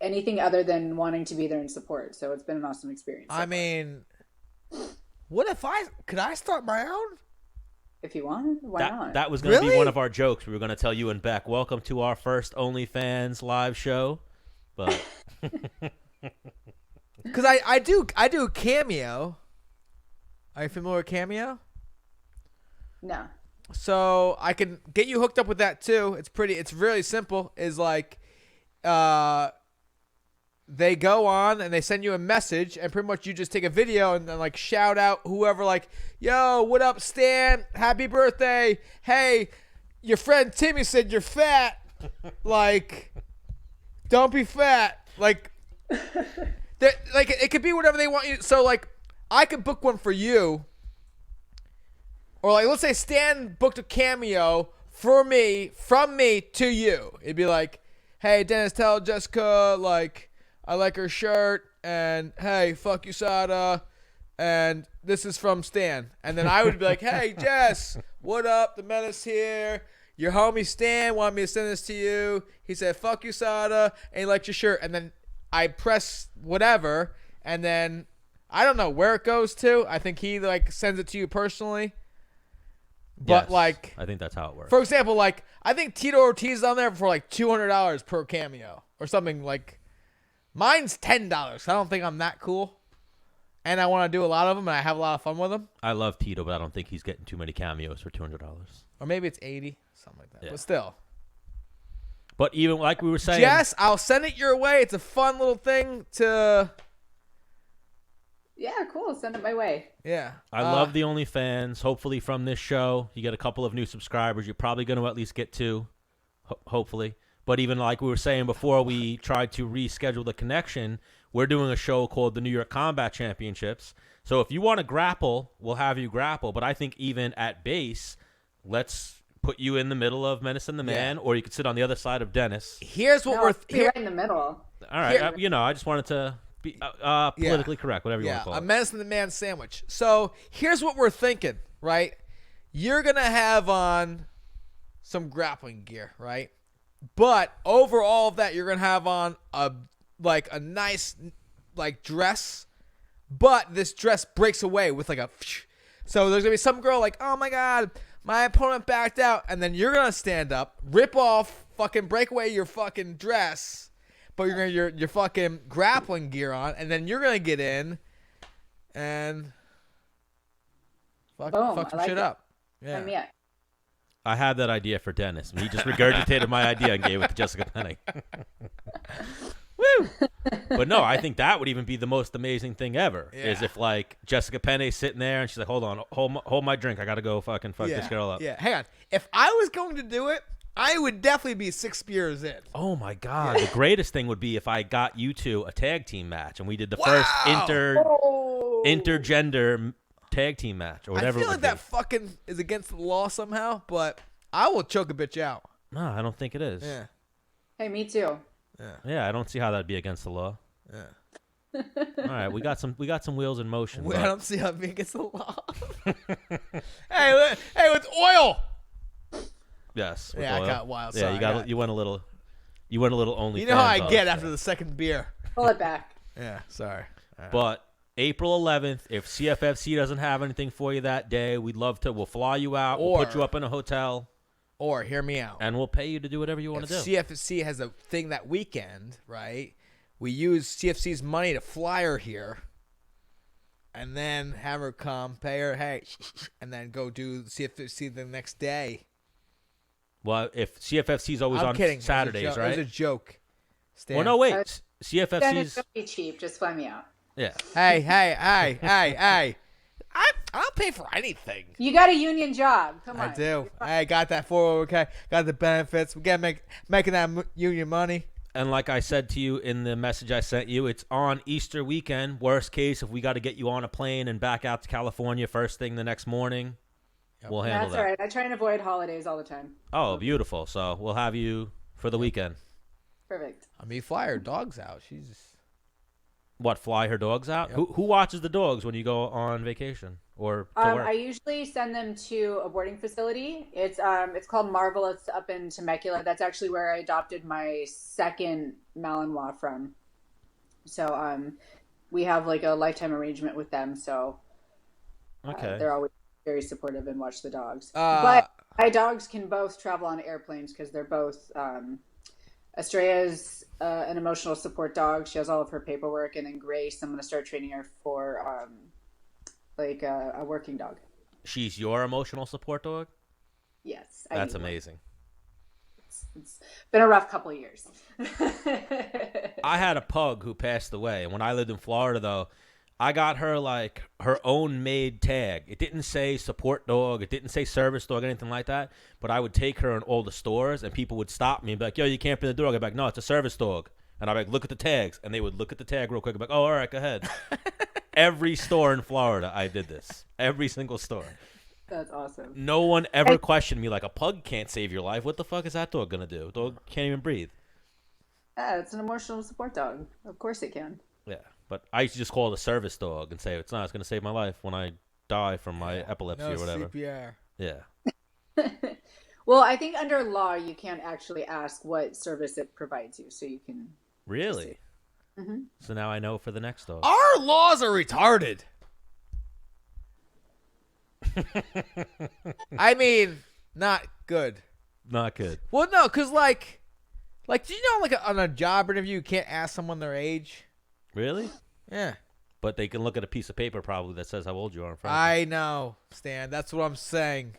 anything other than wanting to be there and support. So it's been an awesome experience. I mean, what if could I start my own? If you want, why not? That was going to be Really? one of our jokes. We were going to tell you and Beck, welcome to our first OnlyFans live show. But Because I do Cameo. Are you familiar with Cameo? No. So I can get you hooked up with that too. It's really simple. Is like, they go on and they send you a message and pretty much you just take a video and then like shout out whoever, like, yo, what up, Stan? Happy birthday. Hey, your friend Timmy said you're fat. Like, don't be fat. Like, it could be whatever they want you. So, like, I could book one for you. Or, like, let's say Stan booked a cameo from me to you. It'd be like, hey, Dennis, tell Jessica, like, I like her shirt. And, hey, fuck USADA. And this is from Stan. And then I would be like, hey, Jess, what up? The Menace here. Your homie Stan wanted me to send this to you. He said, fuck USADA, and he liked your shirt. And then I press whatever, and then I don't know where it goes to. I think he, like, sends it to you personally. But, Yes, like, I think that's how it works. for example, like, I think Tito Ortiz is on there for, like, $200 per cameo or something. Like, mine's $10. I don't think I'm that cool. And I want to do a lot of them, and I have a lot of fun with them. I love Tito, but I don't think he's getting too many cameos for $200. Or maybe it's 80, something like that. Yeah. But still. But even like we were saying, Jess, I'll send it your way. It's a fun little thing to... Yeah, cool. Send it my way. Yeah. I love the OnlyFans. Hopefully from this show, you get a couple of new subscribers. You're probably going to at least get 2, hopefully. But even like we were saying before we tried to reschedule the connection, we're doing a show called the New York Combat Championships. So if you want to grapple, we'll have you grapple. But I think even at base, let's put you in the middle of Menace and the Man, or you could sit on the other side of Dennis. Here's what we're... Be right in the middle. All right. I just wanted to be politically correct, whatever you want to call a it. Menace and the Man sandwich. So here's what we're thinking, right? You're going to have on some grappling gear, right? But over all of that, you're going to have on a nice like dress, but this dress breaks away with like a... So there's going to be some girl like, oh my God, my opponent backed out. And then you're going to stand up, rip off, fucking break away your fucking dress, but you're going to your fucking grappling gear on, and then you're going to get in and fuck some shit up. Yeah. I had that idea for Dennis, and he just regurgitated my idea and gave it to Jessica Penne. Woo! But no, I think that would even be the most amazing thing ever. Yeah. Is if like Jessica Penne's sitting there and she's like, "Hold on, hold my drink. I gotta go fuck this girl up." Yeah, hang on. If I was going to do it, I would definitely be 6 spears in. Oh my God! The greatest thing would be if I got you two a tag team match and we did the first intergender tag team match or whatever. I feel it like would that be. fucking is against the law somehow, but I will choke a bitch out. No, I don't think it is. Yeah. Hey, me too. Yeah, I don't see how that'd be against the law. Yeah. All right, we got some wheels in motion. I don't see how it being against the law. hey, with oil. Yes. with Yeah, oil. I got wild. Yeah, Sorry, you went a little only. You know how I get after the second beer. Pull it back. Yeah, sorry. Right. But April 11th, if CFFC doesn't have anything for you that day, we'll fly you out. We'll put you up in a hotel. Or hear me out. And we'll pay you to do whatever you want to do. CFFC has a thing that weekend, right? We use CFC's money to fly her here, and then have her come, pay her, hey, and then go do CFFC the next day. Well, if CFFC's always I'm on kidding. Saturdays, right? It was a joke. Stan. Well, no, wait. Dennis, CFFC's... don't be cheap. Just fly me out. Yeah. Hey. I'll pay for anything. You got a union job. Come on. I do. I got that 401k, got the benefits. We got making that union money. And like I said to you in the message I sent you, it's on Easter weekend. Worst case, if we got to get you on a plane and back out to California first thing the next morning, we'll handle That's that. all right. I try and avoid holidays all the time. Oh, beautiful. So we'll have you for the weekend. Perfect. I mean, fly her dogs out. She's... What, fly her dogs out? Yep. Who watches the dogs when you go on vacation or to work? I usually send them to a boarding facility. It's called Marvel. It's up in Temecula. That's actually where I adopted my second Malinois from. So we have like a lifetime arrangement with them. So Okay. they're always very supportive and watch the dogs. But my dogs can both travel on airplanes because they're both Estrella's an emotional support dog. She has all of her paperwork, and then Grace, I'm going to start training her for a working dog. She's your emotional support dog? Yes. That's amazing. It's been a rough couple of years. I had a pug who passed away. And when I lived in Florida, though, I got her like her own made tag. It didn't say support dog. It didn't say service dog, anything like that. But I would take her in all the stores, and people would stop me and be like, "Yo, you can't bring the dog." I'd be like, "No, it's a service dog." And I'd be like, "Look at the tags," and they would look at the tag real quick. I'd be like, "Oh, all right, go ahead." Every store in Florida, I did this. Every single store. That's awesome. No one ever questioned me like, a pug can't save your life. What the fuck is that dog gonna do? Dog can't even breathe. Yeah, it's an emotional support dog. Of course it can. Yeah, but I used to just call it a service dog and say it's not. It's gonna save my life when I die from my epilepsy No or whatever. CPR. Yeah. Well, I think under law you can't actually ask what service it provides you, so you can. Really? Mm-hmm. So now I know for the next dog. Our laws are retarded. I mean, not good. Not good. Well, no, because, like, do you know, like, on a job interview, you can't ask someone their age? Really? Yeah. But they can look at a piece of paper probably that says how old you are in front of I know, Stan. That's what I'm saying.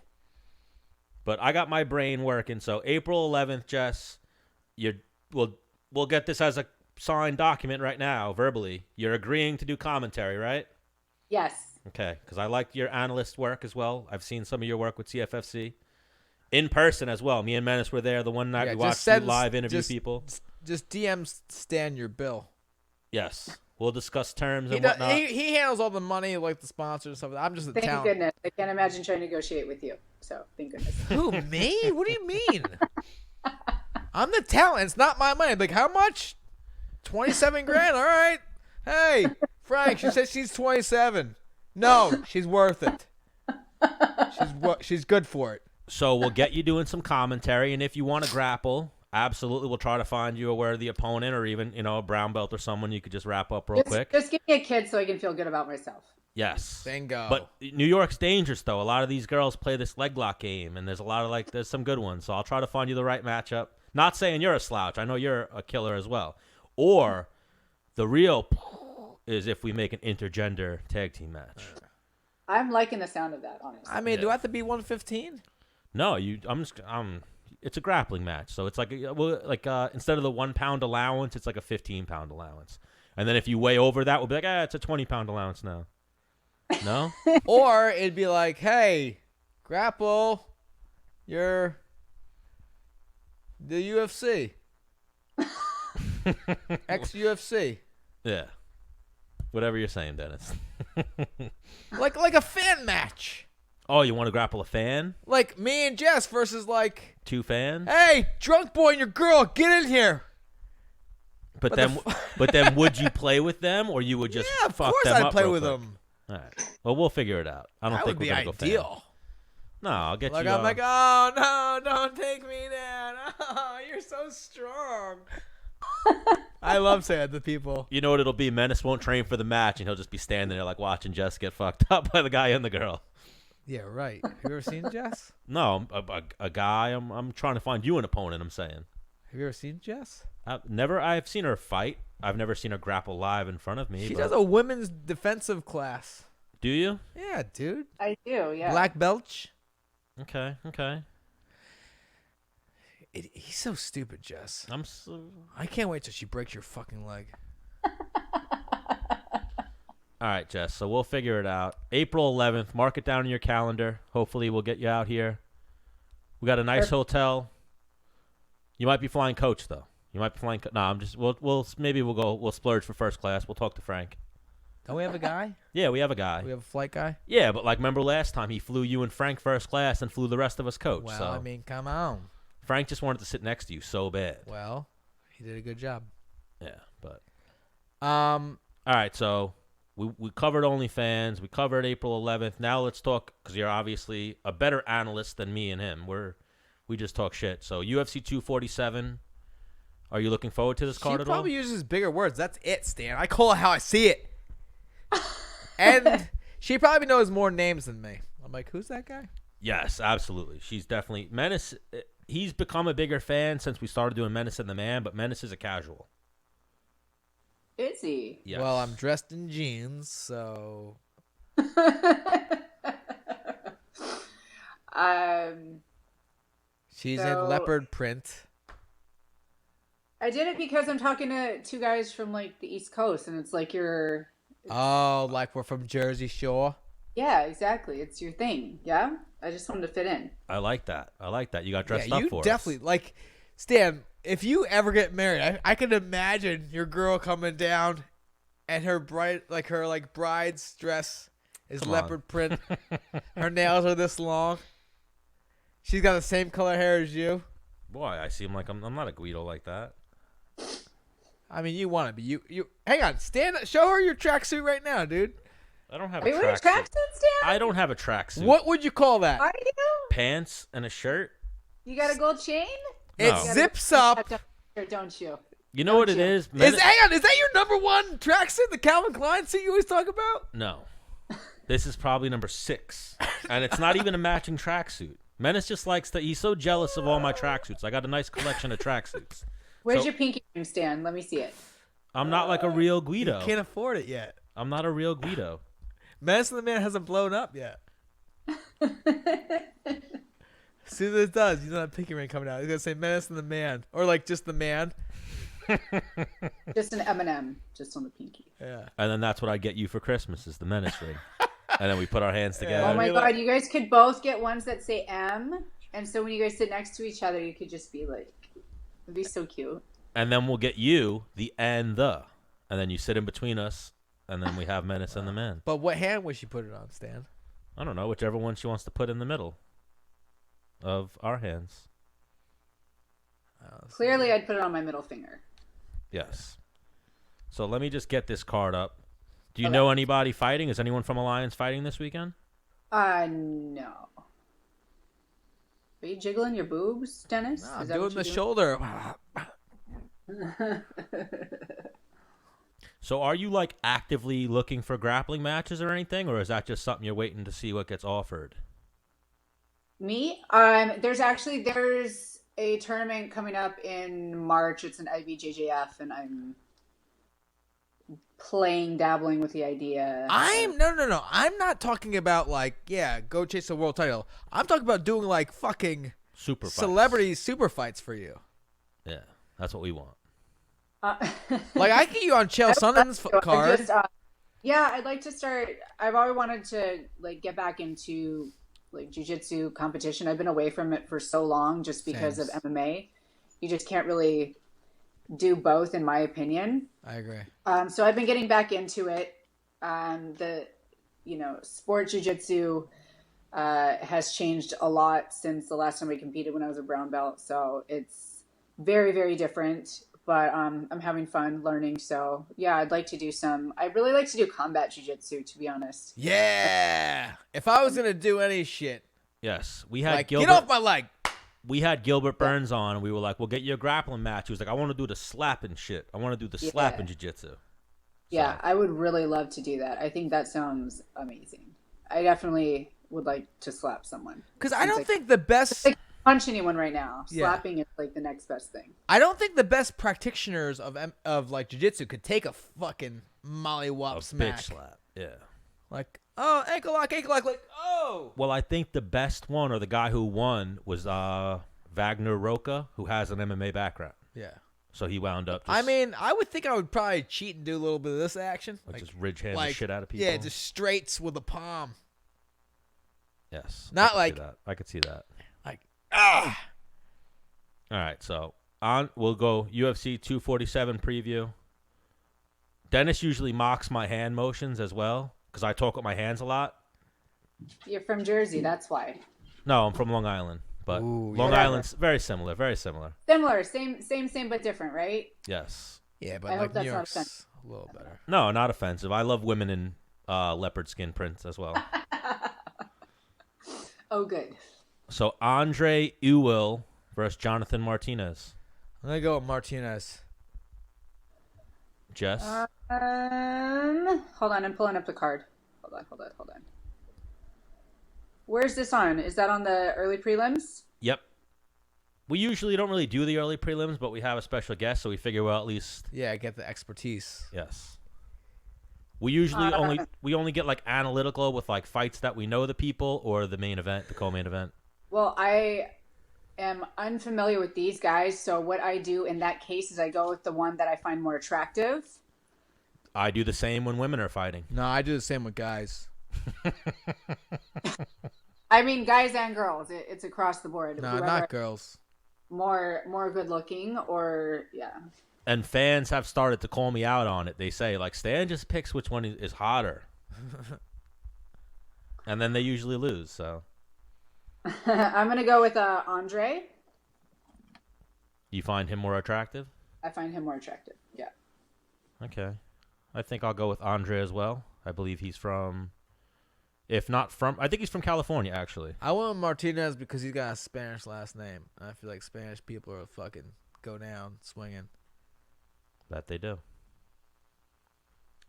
But I got my brain working. So April 11th, Jess, we'll get this as a signed document right now, verbally. You're agreeing to do commentary, right? Yes. Okay, because I like your analyst work as well. I've seen some of your work with CFFC. In person as well. Me and Menace were there the one night we watched you live interview people. Just DM Stan your bill. Yes. We'll discuss terms and He, whatnot. he handles all the money, like the sponsors and stuff. I'm just a Thank talent. goodness. I can't imagine trying to negotiate with you. So, thank goodness. Who, me? What do you mean? I'm the talent. It's not my money. Like, how much? 27 grand? All right. Hey, Frank, she said she's 27. No, she's worth it. She's good for it. So we'll get you doing some commentary, and if you want to grapple, absolutely, we'll try to find you a worthy opponent, or even a brown belt or someone you could just wrap up real quick. Just give me a kid so I can feel good about myself. Yes. Bingo. But New York's dangerous, though. A lot of these girls play this leg lock game, and there's a lot of there's some good ones. So I'll try to find you the right matchup. Not saying you're a slouch. I know you're a killer as well. Or the real is if we make an intergender tag team match. I'm liking the sound of that, honestly. I mean, do I have to be 115? No, it's a grappling match, so it's like instead of the 1 pound allowance, it's like a 15-pound allowance. And then if you weigh over that, we'll be like, it's a 20-pound allowance now. No? Or it'd be like, hey, grapple, you're the UFC. Ex-UFC. Yeah. Whatever you're saying, Dennis. like a fan match. Oh, you want to grapple a fan? Like me and Jess versus like 2 fans? Hey, drunk boy and your girl, get in here. But then would you play with them, or you would just of fuck course them I'd up play real with quick? them. All right. Well, we'll figure it out. I don't That think would we're be gonna go ideal. fan. No, I'll get like you. I'm like, oh no, don't take me down. Oh, you're so strong. I love saying that to people. You know what it'll be? Menace won't train for the match, and he'll just be standing there like watching Jess get fucked up by the guy and the girl. Yeah, right. Have you ever seen Jess? No, a guy. I'm trying to find you an opponent. I'm saying. Have you ever seen Jess? I've seen her fight. I've never seen her grapple live in front of me. She does a women's defensive class. Do you? Yeah, dude. I do, yeah. Black Belch. Okay. He's so stupid, Jess. I can't wait till she breaks your fucking leg. All right, Jess. So we'll figure it out. April 11th. Mark it down in your calendar. Hopefully, we'll get you out here. We got a nice hotel. You might be flying coach though. You might be flying. No, I'm just. We'll splurge for first class. We'll talk to Frank. Don't we have a guy? Yeah, we have a guy. We have a flight guy? Yeah, but remember last time he flew you and Frank first class and flew the rest of us coach. Well, so. I mean, come on. Frank just wanted to sit next to you so bad. Well, he did a good job. Yeah, but. All right, so we covered OnlyFans. We covered April 11th. Now let's talk, because you're obviously a better analyst than me and him. We just talk shit. So UFC 247. Are you looking forward to this card She at all? probably uses bigger words. That's it, Stan. I call it how I see it. And she probably knows more names than me. I'm like, who's that guy? Yes, absolutely. She's definitely Menace. He's become a bigger fan since we started doing Menace and the Man, but Menace is a casual. Is he? Yes. Well, I'm dressed in jeans, so. She's in leopard print. I did it because I'm talking to 2 guys from the East Coast, and it's like Oh, like we're from Jersey Shore. Yeah, exactly. It's your thing. Yeah, I just wanted to fit in. I like that. You got dressed up you for definitely us. like Stan. If you ever get married, I can imagine your girl coming down, and her bride's dress is Come on. leopard print. Her nails are this long. She's got the same color hair as you. Boy, I seem like I'm not a Guido like that. I mean, you want to be. You hang on, Stan. Show her your tracksuit right now, dude. I don't have Are a you wearing tracksuit. tracksuit, Stan? I don't have a tracksuit. What would you call that? Are you? Pants and a shirt? You got a gold chain? It No. zips up. Don't you? You know what it is? Hang on, is that your number one tracksuit? The Calvin Klein suit you always talk about? No. This is probably number 6. And it's not even a matching tracksuit. Menace just likes to. He's so jealous of all my tracksuits. I got a nice collection of tracksuits. Where's So- your pinky ring, Stan? Let me see it. I'm not like a real Guido. You can't afford it yet. I'm not a real Guido. Menace and the Man hasn't blown up yet. As soon as it does, you know that pinky ring coming out. He's gonna say Menace and the Man, or like just the Man. Just an M&M, just on the pinky. Yeah. And then that's what I get you for Christmas is the Menace ring. And then we put our hands together. Oh my you're god, like- you guys could both get ones that say M, and so when you guys sit next to each other, you could just be like, it'd be so cute. And then we'll get you the and the. And then you sit in between us. And then we have Menace and the Man. But what hand would she put it on, Stan? I don't know. Whichever one she wants to put in the middle of our hands. Clearly, I'd put it on my middle finger. Yes. So let me just get this card up. Do you know anybody fighting? Is anyone from Alliance fighting this weekend? No. Are you jiggling your boobs, Dennis? No, I'm Is that doing what the you're shoulder. So are you like actively looking for grappling matches or anything? Or is that just something you're waiting to see what gets offered? Me? There's a tournament coming up in March. It's an IBJJF, and I'm dabbling with the idea. No. I'm not talking about like, go chase the world title. I'm talking about doing like fucking Super fights. celebrity super fights for you. Yeah, that's what we want. Like I get you on Chael Sonnen's card. Yeah, I'd like to start. I've always wanted to like get back into like jiu-jitsu competition. I've been away from it for so long just because of MMA. You just can't really do both, in my opinion. I agree. So I've been getting back into it. Sport jiu-jitsu has changed a lot since the last time I competed when I was a brown belt. So it's very, very different. But I'm having fun learning. So yeah, I'd like to do I'd really like to do combat jiu-jitsu, to be honest. Yeah. If I was gonna do any shit, Yes, we had like Gilbert. get off my leg. We had Gilbert Burns on, and we were like, "We'll get you a grappling match." He was like, "I want to do the slapping shit. I want to do the slapping jiu-jitsu." Yeah, I would really love to do that. I think that sounds amazing. I definitely would like to slap someone. Because I don't think the best. Punch anyone right now. Yeah. Slapping is like the next best thing. I don't think the best practitioners of like jiu-jitsu could take a fucking mollywop A smack. bitch slap. Yeah. Like, oh, ankle lock, like, oh. Well, I think the best one, or the guy who won, was Wagner Roca, who has an MMA background. Yeah. So he wound up. I mean, I would think I would probably cheat and do a little bit of this action. Like just ridge hand the shit out of people. Yeah, just straights with the palm. Yes. Not I could like- see that. I could see that. Like, All right, so we'll go UFC 247 preview. Dennis usually mocks my hand motions as well because I talk with my hands a lot. You're from Jersey, that's why. No, I'm from Long Island, but Ooh, Long yeah. Island's very similar, very similar. Similar, same, but different, right? Yes. Yeah, but I like hope that's New not York's offensive. a little better. No, not offensive. I love women in leopard skin prints as well. Oh, good. So Andre Ewell versus Jonathan Martinez. I'm gonna go with Martinez. Jess? Hold on, I'm pulling up the card. Hold on. Where's this on? Is that on the early prelims? Yep. We usually don't really do the early prelims, but we have a special guest, so we figure we'll at least Yeah, get the expertise. yes. We usually only get like analytical with like fights that we know the people or the main event, the co-main event. Well, I am unfamiliar with these guys, so what I do in that case is I go with the one that I find more attractive. I do the same when women are fighting. No, I do the same with guys. I mean, guys and girls. It's across the board. No, Whoever not girls. more good looking, or yeah. And fans have started to call me out on it. They say, like, Stan just picks which one is hotter. And then they usually lose, so. I'm going to go with Andre. You find him more attractive? I find him more attractive, yeah. Okay. I think I'll go with Andre as well. I believe he's from, if not from, I think he's from California, actually. I went with Martinez because he's got a Spanish last name. I feel like Spanish people are fucking go down swinging. That they do.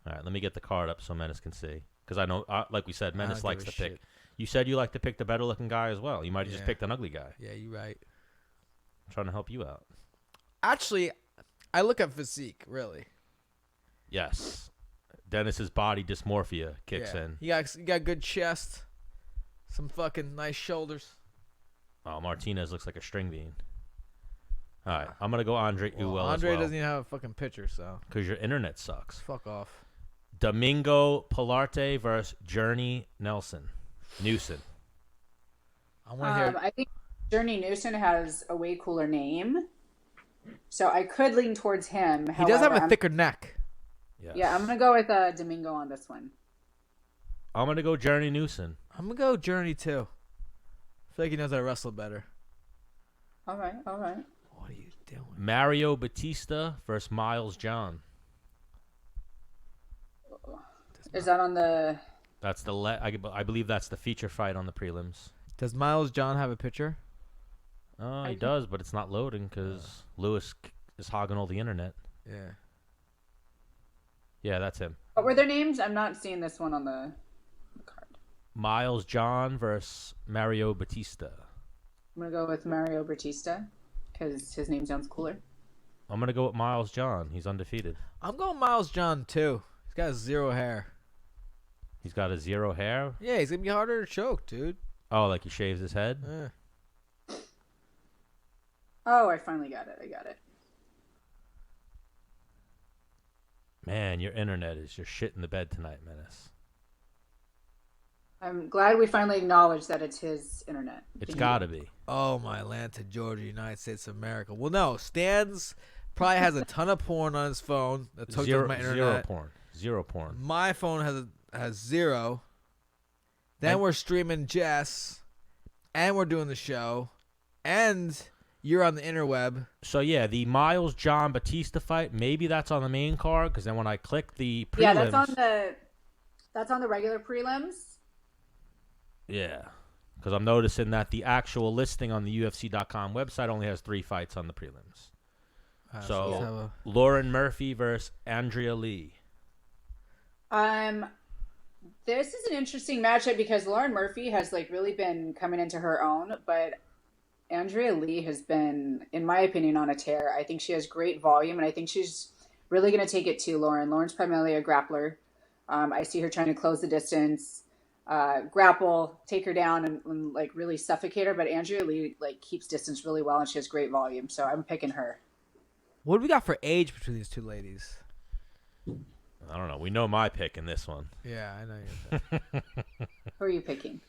All right, let me get the card up so Menace can see. Because I know, like we said, Menace likes to pick. You said you like to pick the better looking guy as well. You might have just picked an ugly guy. Yeah, you're right. I'm trying to help you out. Actually, I look at physique, really. Yes. Dennis's body dysmorphia kicks in. You got good chest. Some fucking nice shoulders. Oh, Martinez looks like a string bean. All right, I'm going to go Andre Ewell Andre as well. doesn't even have a fucking picture, so. Because your internet sucks. Fuck off. Domingo Pilarte versus Journey Newson. I want to hear. I think Journey Newson has a way cooler name, so I could lean towards him. He does have a thicker neck. Yes. Yeah, I'm gonna go with Domingo on this one. I'm gonna go Journey Newson. I'm gonna go Journey too. I feel like he knows how to wrestle better. All right. What are you doing? Mario Batista versus Miles John. Is that on the? That's the I believe that's the feature fight on the prelims. Does Miles John have a picture? Oh, he does, but it's not loading because Lewis is hogging all the internet. Yeah. Yeah, that's him. What were their names? I'm not seeing this one on the card. Miles John versus Mario Batista. I'm gonna go with Mario Batista because his name sounds cooler. I'm gonna go with Miles John. He's undefeated. I'm going Miles John too. He's got 0 hair. He's got a 0 hair? Yeah, he's gonna be harder to choke, dude. Oh, like he shaves his head? Yeah. Oh, I finally got it. I got it. Man, your internet is just shit in the bed tonight, Menace. I'm glad we finally acknowledged that it's his internet. It's gotta be. Oh, my Atlanta, Georgia, United States of America. Well, no, Stan's probably has a ton of porn on his phone that's hooked up to my internet. Zero porn. My phone has 0. Then we're streaming Jess, and we're doing the show, and you're on the interweb. So yeah, the Miles John Batista fight, maybe that's on the main card because then when I click the prelims, yeah, that's on the regular prelims. Yeah, because I'm noticing that the actual listing on the UFC.com website only has 3 fights on the prelims. So Lauren Murphy versus Andrea Lee. This is an interesting matchup because Lauren Murphy has really been coming into her own, but Andrea Lee has been, in my opinion, on a tear. I think she has great volume, and I think she's really going to take it to Lauren. Lauren's primarily a grappler. I see her trying to close the distance, grapple, take her down, and really suffocate her. But Andrea Lee keeps distance really well, and she has great volume. So I'm picking her. What do we got for age between these two ladies? I don't know. We know my pick in this one. Yeah, I know your pick. Who are you picking?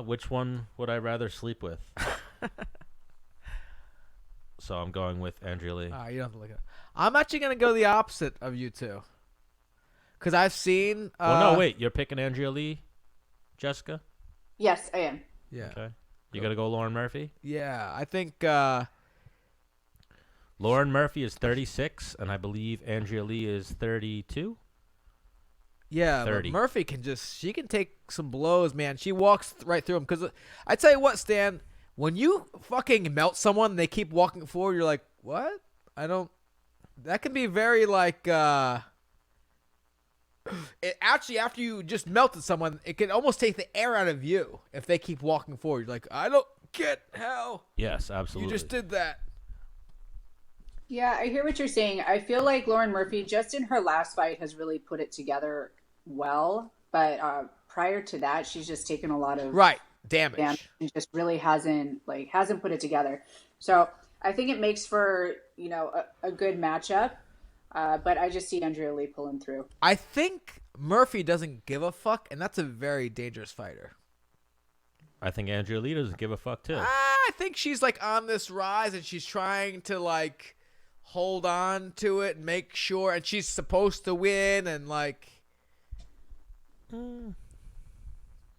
Which one would I rather sleep with? So I'm going with Andrea Lee. You don't have to look it up. I'm actually going to go the opposite of you two. Because I've seen... well, no, wait. You're picking Andrea Lee, Jessica? Yes, I am. Yeah. Okay. You got to go Lauren Murphy? Yeah, I think... Lauren Murphy is 36, and I believe Andrea Lee is 32. Yeah, 30. but Murphy she can take some blows, man. She walks right through them. Because I tell you what, Stan, when you fucking melt someone and they keep walking forward, you're like, what? That can be very actually, after you just melted someone, it can almost take the air out of you if they keep walking forward. You're like, I don't get how. Yes, absolutely. You just did that. Yeah, I hear what you're saying. I feel like Lauren Murphy, just in her last fight, has really put it together well. But prior to that, she's just taken a lot of damage. And just really hasn't put it together. So I think it makes for a good matchup. But I just see Andrea Lee pulling through. I think Murphy doesn't give a fuck, and that's a very dangerous fighter. I think Andrea Lee doesn't give a fuck too. I think she's like on this rise, and she's trying to like hold on to it and make sure, and she's supposed to win, and like. All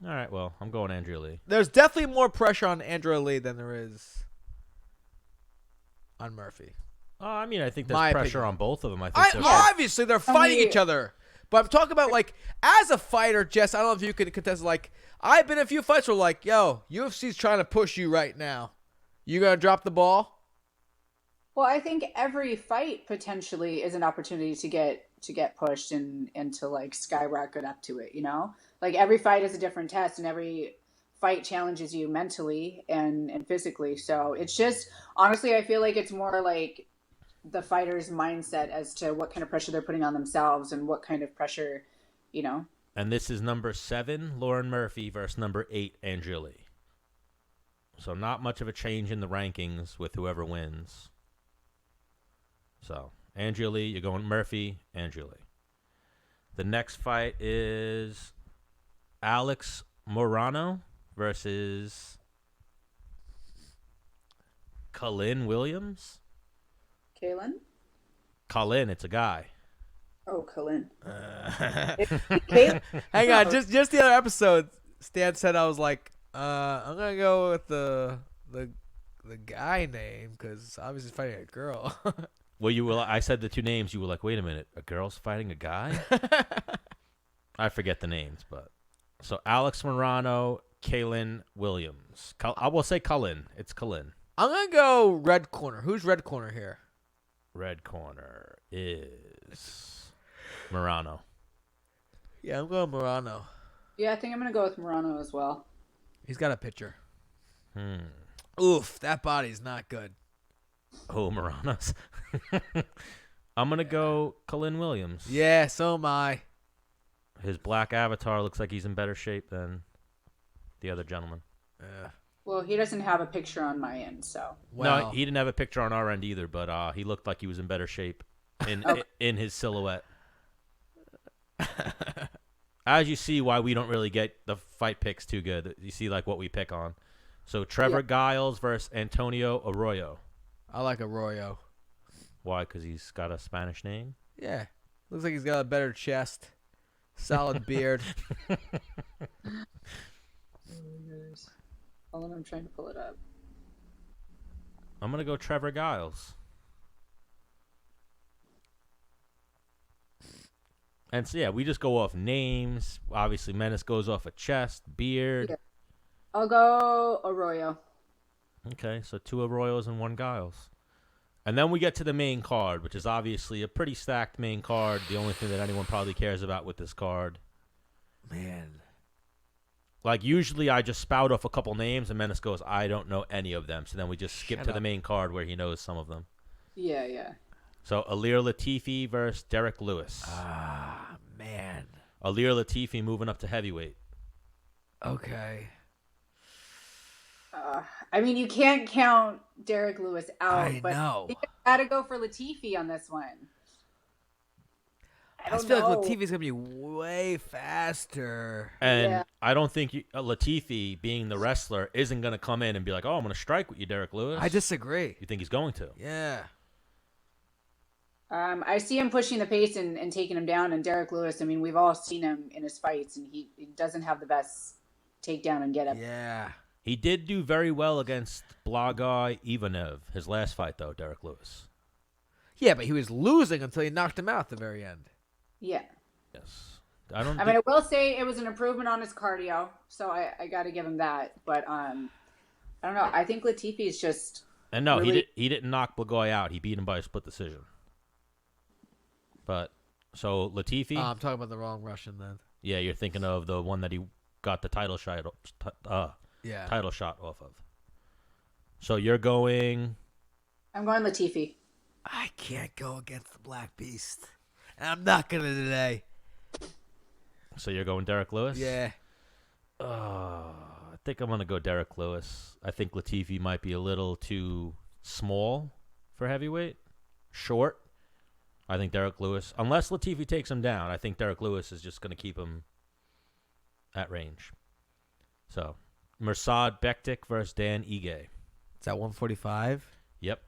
right, well, I'm going Andrea Lee. There's definitely more pressure on Andrea Lee than there is on Murphy. I mean, I think there's My pressure opinion. on both of them. I think Obviously, they're fighting each other. But I'm talking about, like, as a fighter, Jess, I don't know if you can contest, like, I've been in a few fights where, like, yo, UFC's trying to push you right now. You going to drop the ball? Well, I think every fight potentially is an opportunity to get pushed and to, like, skyrocket up to it, you know? Like, every fight is a different test, and every fight challenges you mentally and physically. So it's just, honestly, I feel like it's more like the fighter's mindset as to what kind of pressure they're putting on themselves and what kind of pressure, you know. And this is number 7, Lauren Murphy, versus number 8, Andrea Lee. So not much of a change in the rankings with whoever wins. So Andrea Lee, you're going Murphy, Andrea Lee. The next fight is Alex Morano versus Colin Williams. Colin, it's a guy. Oh, Colin. Hang on, just the other episode, Stan said I was like, I'm gonna go with the guy name because obviously he's fighting a girl. Well, I said the two names. You were like, wait a minute, a girl's fighting a guy? I forget the names, but so Alex Morano, Kaylin Williams. I will say Colin. It's Colin. I'm gonna go red corner. Who's red corner here? Red corner is Morano. Yeah, I'm going Morano. Yeah, I think I'm going to go with Morano as well. He's got a picture. Oof, that body's not good. Oh, Morano's. I'm going to go Colin Williams. Yeah, so am I. His black avatar looks like he's in better shape than the other gentleman. Yeah. Well, he doesn't have a picture on my end, so. No, he didn't have a picture on our end either, but he looked like he was in better shape in his silhouette. As you see, why we don't really get the fight picks too good. You see, like, what we pick on. So, Trevor Giles versus Antonio Arroyo. I like Arroyo. Why? Because he's got a Spanish name? Yeah. Looks like he's got a better chest. Solid beard. Hold on, I'm trying to pull it up. I'm going to go Trevor Giles. And so, yeah, we just go off names. Obviously, Menace goes off a chest, beard. Yeah. I'll go Arroyo. Okay, so 2 Arroyos and 1 Giles. And then we get to the main card, which is obviously a pretty stacked main card. The only thing that anyone probably cares about with this card. Man. Like, usually I just spout off a couple names, and Menace goes, I don't know any of them. So then we just skip to the main card where he knows some of them. Yeah. So, Alir Latifi versus Derek Lewis. Ah, man. Alir Latifi moving up to heavyweight. Okay. I mean, you can't count Derek Lewis out. I but know. I think I gotta go for Latifi on this one. I just feel like Latifi's going to be way faster. And I don't think Latifi, being the wrestler, isn't going to come in and be like, oh, I'm going to strike with you, Derek Lewis. I disagree. You think he's going to? Yeah. I see him pushing the pace and taking him down. And Derek Lewis, I mean, we've all seen him in his fights, and he doesn't have the best takedown and get up. Yeah. He did do very well against Blagoy Ivanov, his last fight, though, Derek Lewis. Yeah, but he was losing until he knocked him out at the very end. Yeah. Yes. I mean, I will say it was an improvement on his cardio, so I got to give him that. But I don't know. I think Latifi is just. And no, really... he didn't knock Blagoy out. He beat him by a split decision. But so Latifi. I'm talking about the wrong Russian then. Yeah, you're thinking of the one that he got the title shot. Title shot off of. So you're going. I'm going Latifi. I can't go against the Black Beast. And I'm not going to today. So you're going Derek Lewis? Yeah. I think I'm going to go Derek Lewis. I think Latifi might be a little too small for heavyweight. Short. I think Derek Lewis, unless Latifi takes him down, I think Derek Lewis is just going to keep him at range. So, Mirsad Bektik versus Dan Ige. Is that 145? Yep.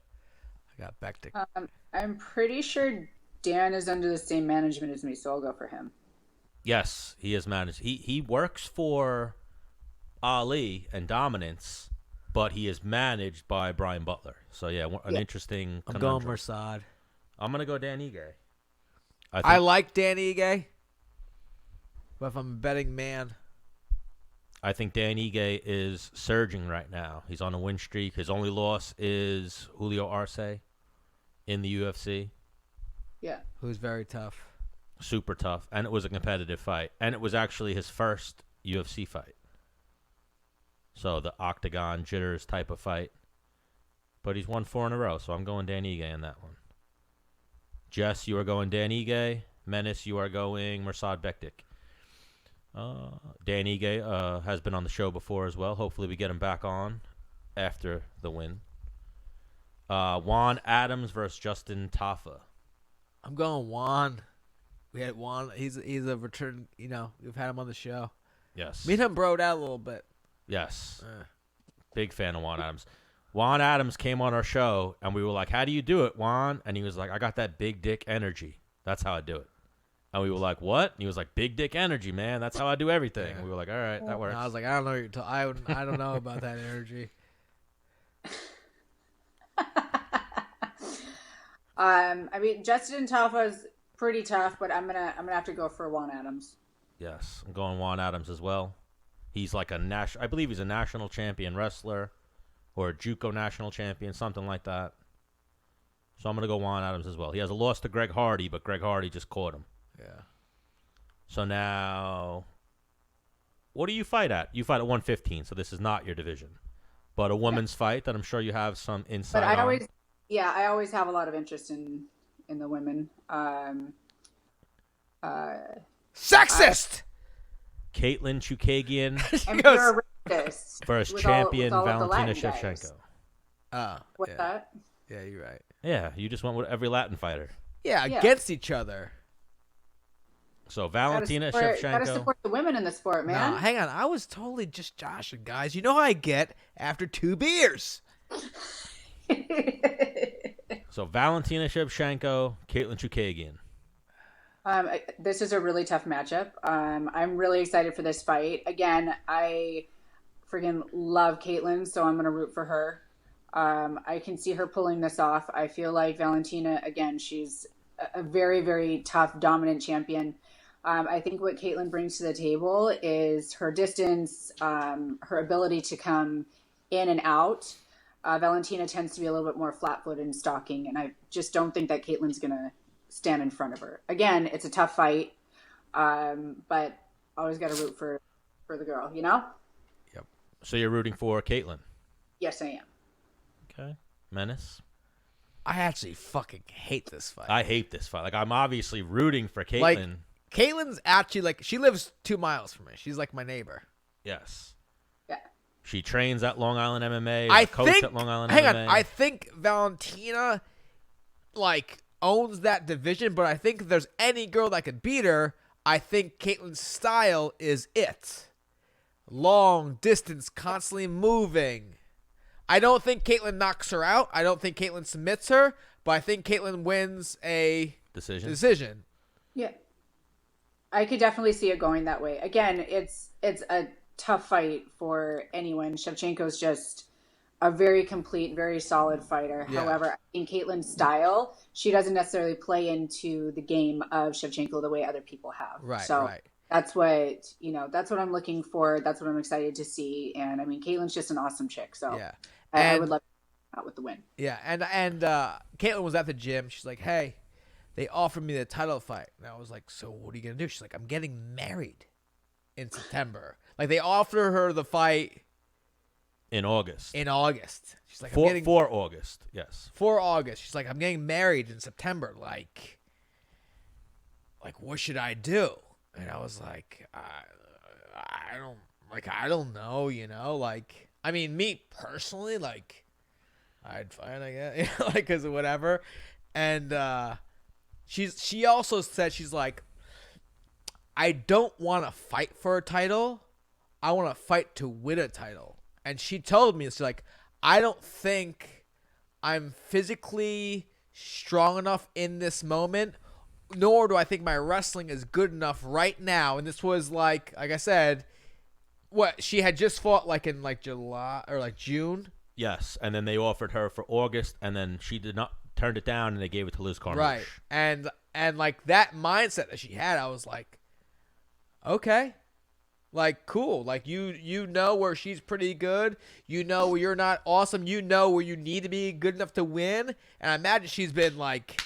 I got Bektik. I'm pretty sure Dan is under the same management as me, so I'll go for him. Yes, he is managed. He works for Ali and Dominance, but he is managed by Brian Butler. So, yeah, an interesting I'm conundrum. going Mirsad. I'm going to go Dan Ige. I like Dan Ige, but if I'm a betting man, I think Dan Ige is surging right now. He's on a win streak. His only loss is Julio Arce in the UFC. Yeah. who's very tough. Super tough. And it was a competitive fight. And it was actually his first UFC fight. So the octagon jitters type of fight. But he's won 4 in a row, so I'm going Dan Ige in that one. Jess, you are going Dan Ige. Menace, you are going Mirsad Bektik. Dan Ige has been on the show before as well. Hopefully we get him back on after the win. Juan Adams versus Justin Tafa. I'm going Juan. We had Juan. He's a return. We've had him on the show. Yes. Me and him broed out a little bit. Yes. Big fan of Juan Adams. Juan Adams came on our show, and we were like, how do you do it, Juan? And he was like, I got that big dick energy. That's how I do it. And we were like, what? And he was like, big dick energy, man. That's how I do everything. Yeah. And we were like, all right, that works. And I was like, I don't know what you're I don't know about that energy. I mean, Justin Tafa's pretty tough, but I'm gonna have to go for Juan Adams. Yes, I'm going Juan Adams as well. He's like I believe he's a national champion wrestler or a JUCO national champion, something like that. So I'm going to go Juan Adams as well. He has a loss to Greg Hardy, but Greg Hardy just caught him. Yeah. So now, what do you fight at? You fight at 115, so this is not your division. But a woman's fight that I'm sure you have some insight But on. I always have a lot of interest in the women. Sexist! Caitlin Chukagian And you're a racist. versus with champion all of the Valentina Latin guys. Shevchenko. What's that? Yeah, you're right. Yeah, you just went with every Latin fighter. Yeah, Yeah. against each other. So Valentina Gotta Shevchenko. support the women in the sport, man. No, hang on. I was totally just joshing, guys. You know how I get after 2 beers. So Valentina Shevchenko, Caitlin Chukagian. This is a really tough matchup. I'm really excited for this fight. Again, I friggin' love Caitlin, so I'm going to root for her. I can see her pulling this off. I feel like Valentina, again, she's a very, very tough, dominant champion. I think what Caitlin brings to the table is her distance, her ability to come in and out. Valentina tends to be a little bit more flat-footed and stalking, and I just don't think that Caitlin's going to stand in front of her. Again, it's a tough fight, but always got to root for the girl, you know? Yep. So you're rooting for Caitlin? Yes, I am. Okay. Menace? I actually fucking hate this fight. I hate this fight. Like, I'm obviously rooting for Caitlin. Like, Caitlin's actually, she lives 2 miles from me. She's like my neighbor. Yes. Yeah. She trains at Long Island MMA. I coach think, at Long Island hang MMA. on, I think Valentina, owns that division, but I think if there's any girl that could beat her, I think Caitlin's style is it. Long distance, constantly moving. I don't think Caitlin knocks her out. I don't think Caitlin submits her, but I think Caitlin wins a decision. Yeah. I could definitely see it going that way. Again, it's a tough fight for anyone. Shevchenko's just a very complete, very solid fighder. Yeah. However, in Caitlin's style, she doesn't necessarily play into the game of Shevchenko the way other people have. Right, so right. that's what I'm looking for. That's what I'm excited to see. And I mean, Caitlin's just an awesome chick. So Yeah. I would love to out with the win. Yeah, and Caitlin was at the gym. She's like, hey, they offered me the title fight. And I was like, so what are you going to do? She's like, I'm getting married in September. Like, they offered her the fight in August. She's like, for August, yes. For August. She's like, I'm getting married in September. Like what should I do? And I was like, I don't know, I mean, me personally, I'd fight, I guess, because of whatever. And she also said, she's like, I don't want to fight for a title. I want to fight to win a title. And she told me, it's like, I don't think I'm physically strong enough in this moment, nor do I think my wrestling is good enough right now. And this was like I said, what she had just fought like in like July or like June. Yes, and then they offered her for August, and then she did not turned it down, and they gave it to Liz Carmouche. Right, and like that mindset that she had, I was like, okay, like cool, like you know where she's pretty good, you know where you're not awesome, you know where you need to be good enough to win, and I imagine she's been like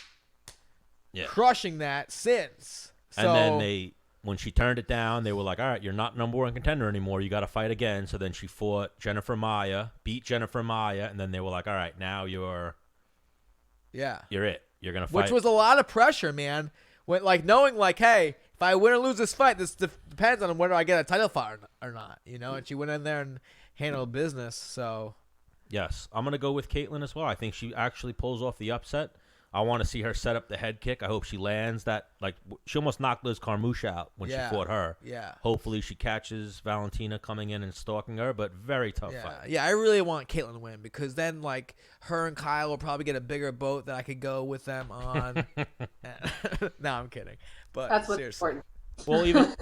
crushing that since. So, and then when she turned it down, they were like, all right, you're not number one contender anymore. You got to fight again. So then she fought Jennifer Maia, beat Jennifer Maia, and then they were like, all right, now you're it. You're going to fight. Which was a lot of pressure, man. When, like, knowing, like, hey, if I win or lose this fight, this depends on whether I get a title fight or not, you know? And she went in there and handled business, so. Yes, I'm going to go with Caitlyn as well. I think she actually pulls off the upset. I want to see her set up the head kick. I hope she lands that. Like, she almost knocked Liz Carmouche out when she fought her. Yeah. Hopefully she catches Valentina coming in and stalking her, but very tough fight. Yeah, I really want Caitlyn to win because then, like, her and Kyle will probably get a bigger boat that I could go with them on. No, I'm kidding. But that's what's seriously. important. Well, even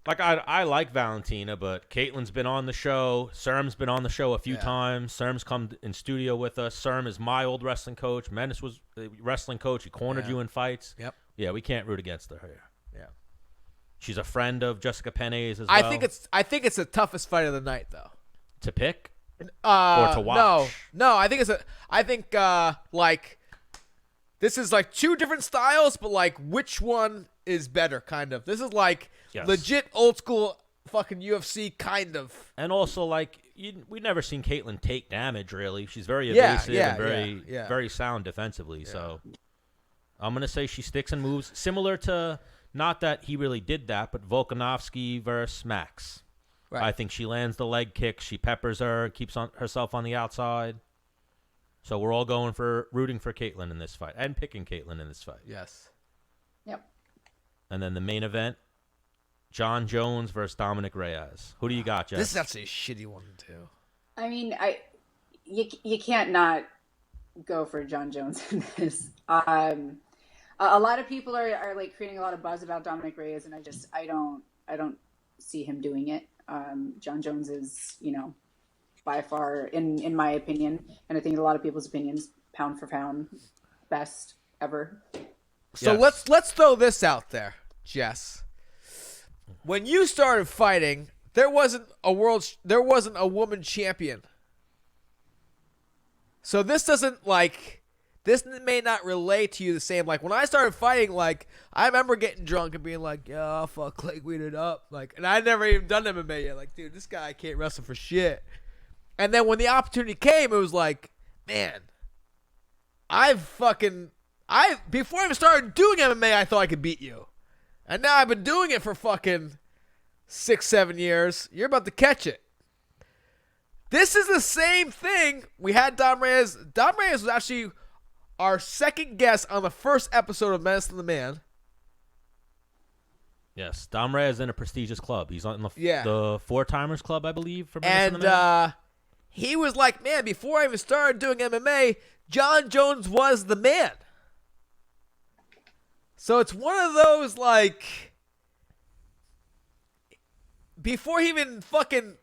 like I like Valentina, but Caitlin's been on the show. Serm's been on the show a few times. Serm's come in studio with us. Serm is my old wrestling coach. Menace was the wrestling coach. He cornered you in fights. Yep. Yeah, we can't root against her here. Yeah. She's a friend of Jessica Penne's as well. I think it's the toughest fight of the night, though. To pick or to watch. No. I think like this is like two different styles, but like which one is better? Kind of. This is like legit old school fucking UFC kind of. And also like we've never seen Caitlyn take damage really. She's very evasive and very sound defensively. Yeah. So I'm gonna say she sticks and moves, similar to, not that he really did that, but Volkanovski versus Max. Right. I think she lands the leg kick, she peppers her, keeps herself on the outside. So we're all rooting for Caitlyn in this fight and picking Caitlyn in this fight. Yes. Yep. And then the main event, John Jones versus Dominic Reyes. Who do you got, Jess? This is actually a shitty one too. I mean, you can't not go for John Jones in this. A lot of people are like creating a lot of buzz about Dominic Reyes, and I don't see him doing it. John Jones is, by far, in my opinion, and I think in a lot of people's opinions, pound for pound, best ever. So let's throw this out there, Jess. When you started fighting, there wasn't a woman champion. So this may not relate to you the same. Like when I started fighting, like I remember getting drunk and being like, "Yeah, fuck, like weed it up," like, and I never even done MMA yet. Like, dude, this guy can't wrestle for shit. And then when the opportunity came, it was like, man, before I even started doing MMA, I thought I could beat you. And now I've been doing it for fucking 6-7 years. You're about to catch it. This is the same thing. We had Dom Reyes. Dom Reyes was actually our second guest on the first episode of Menace to the Man. Yes, Dom Reyes is in a prestigious club. He's on the Four Timers Club, I believe, for Menace to the Man. He was like, man, before I even started doing MMA, John Jones was the man. So it's one of those, like, before he even fucking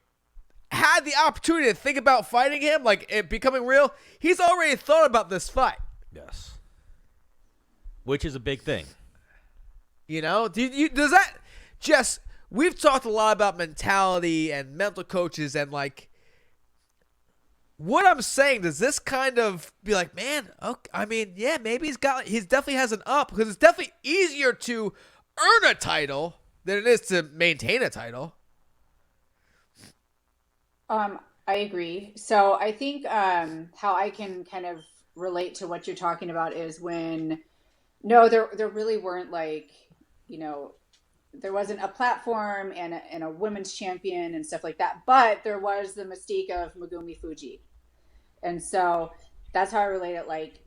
had the opportunity to think about fighting him, like it becoming real, he's already thought about this fight. Yes. Which is a big thing. Does that, Jess, we've talked a lot about mentality and mental coaches and, like, what I'm saying, does this kind of be like, man, okay, I mean, yeah, maybe he definitely has an up, because it's definitely easier to earn a title than it is to maintain a title. I agree. So I think how I can kind of relate to what you're talking about is when, there really weren't like, there wasn't a platform and a women's champion and stuff like that, but there was the mystique of Megumi Fuji. And so that's how I relate it. Like,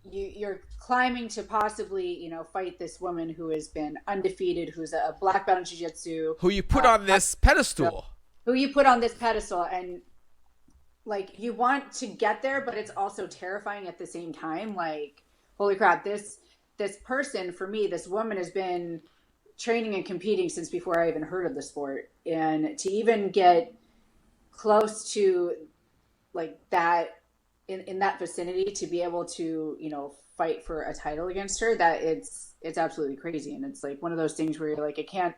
you're climbing to possibly, fight this woman who has been undefeated, who's a black belt in jiu-jitsu, Who you put on this pedestal. who you put on this pedestal, and like you want to get there, but it's also terrifying at the same time. Like, holy crap, this person, for me, this woman has been training and competing since before I even heard of the sport, and to even get close to like that in that vicinity, to be able to fight for a title against her, that it's absolutely crazy. And it's like one of those things where you're like, I can't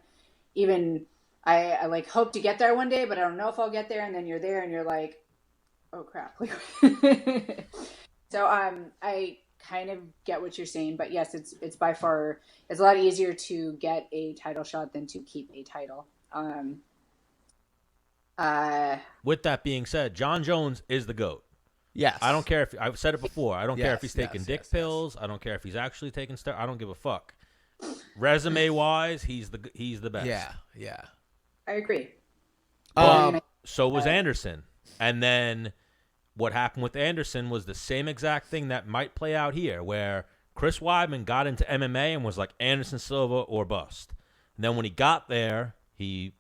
even, I like hope to get there one day, but I don't know if I'll get there. And then you're there and you're like, oh crap. So I kind of get what you're saying, but yes, it's by far, it's a lot easier to get a title shot than to keep a title. With that being said, John Jones is the GOAT. Yes. I don't care if I've said it before. I don't care if he's Yes, taking yes, dick yes, pills. I don't care if he's actually taking steroids. I don't give a fuck. Resume wise, he's the best. Yeah. I agree. So was Anderson. And then what happened with Anderson was the same exact thing that might play out here, where Chris Weidman got into MMA and was like Anderson Silva or bust. And then when he got there, he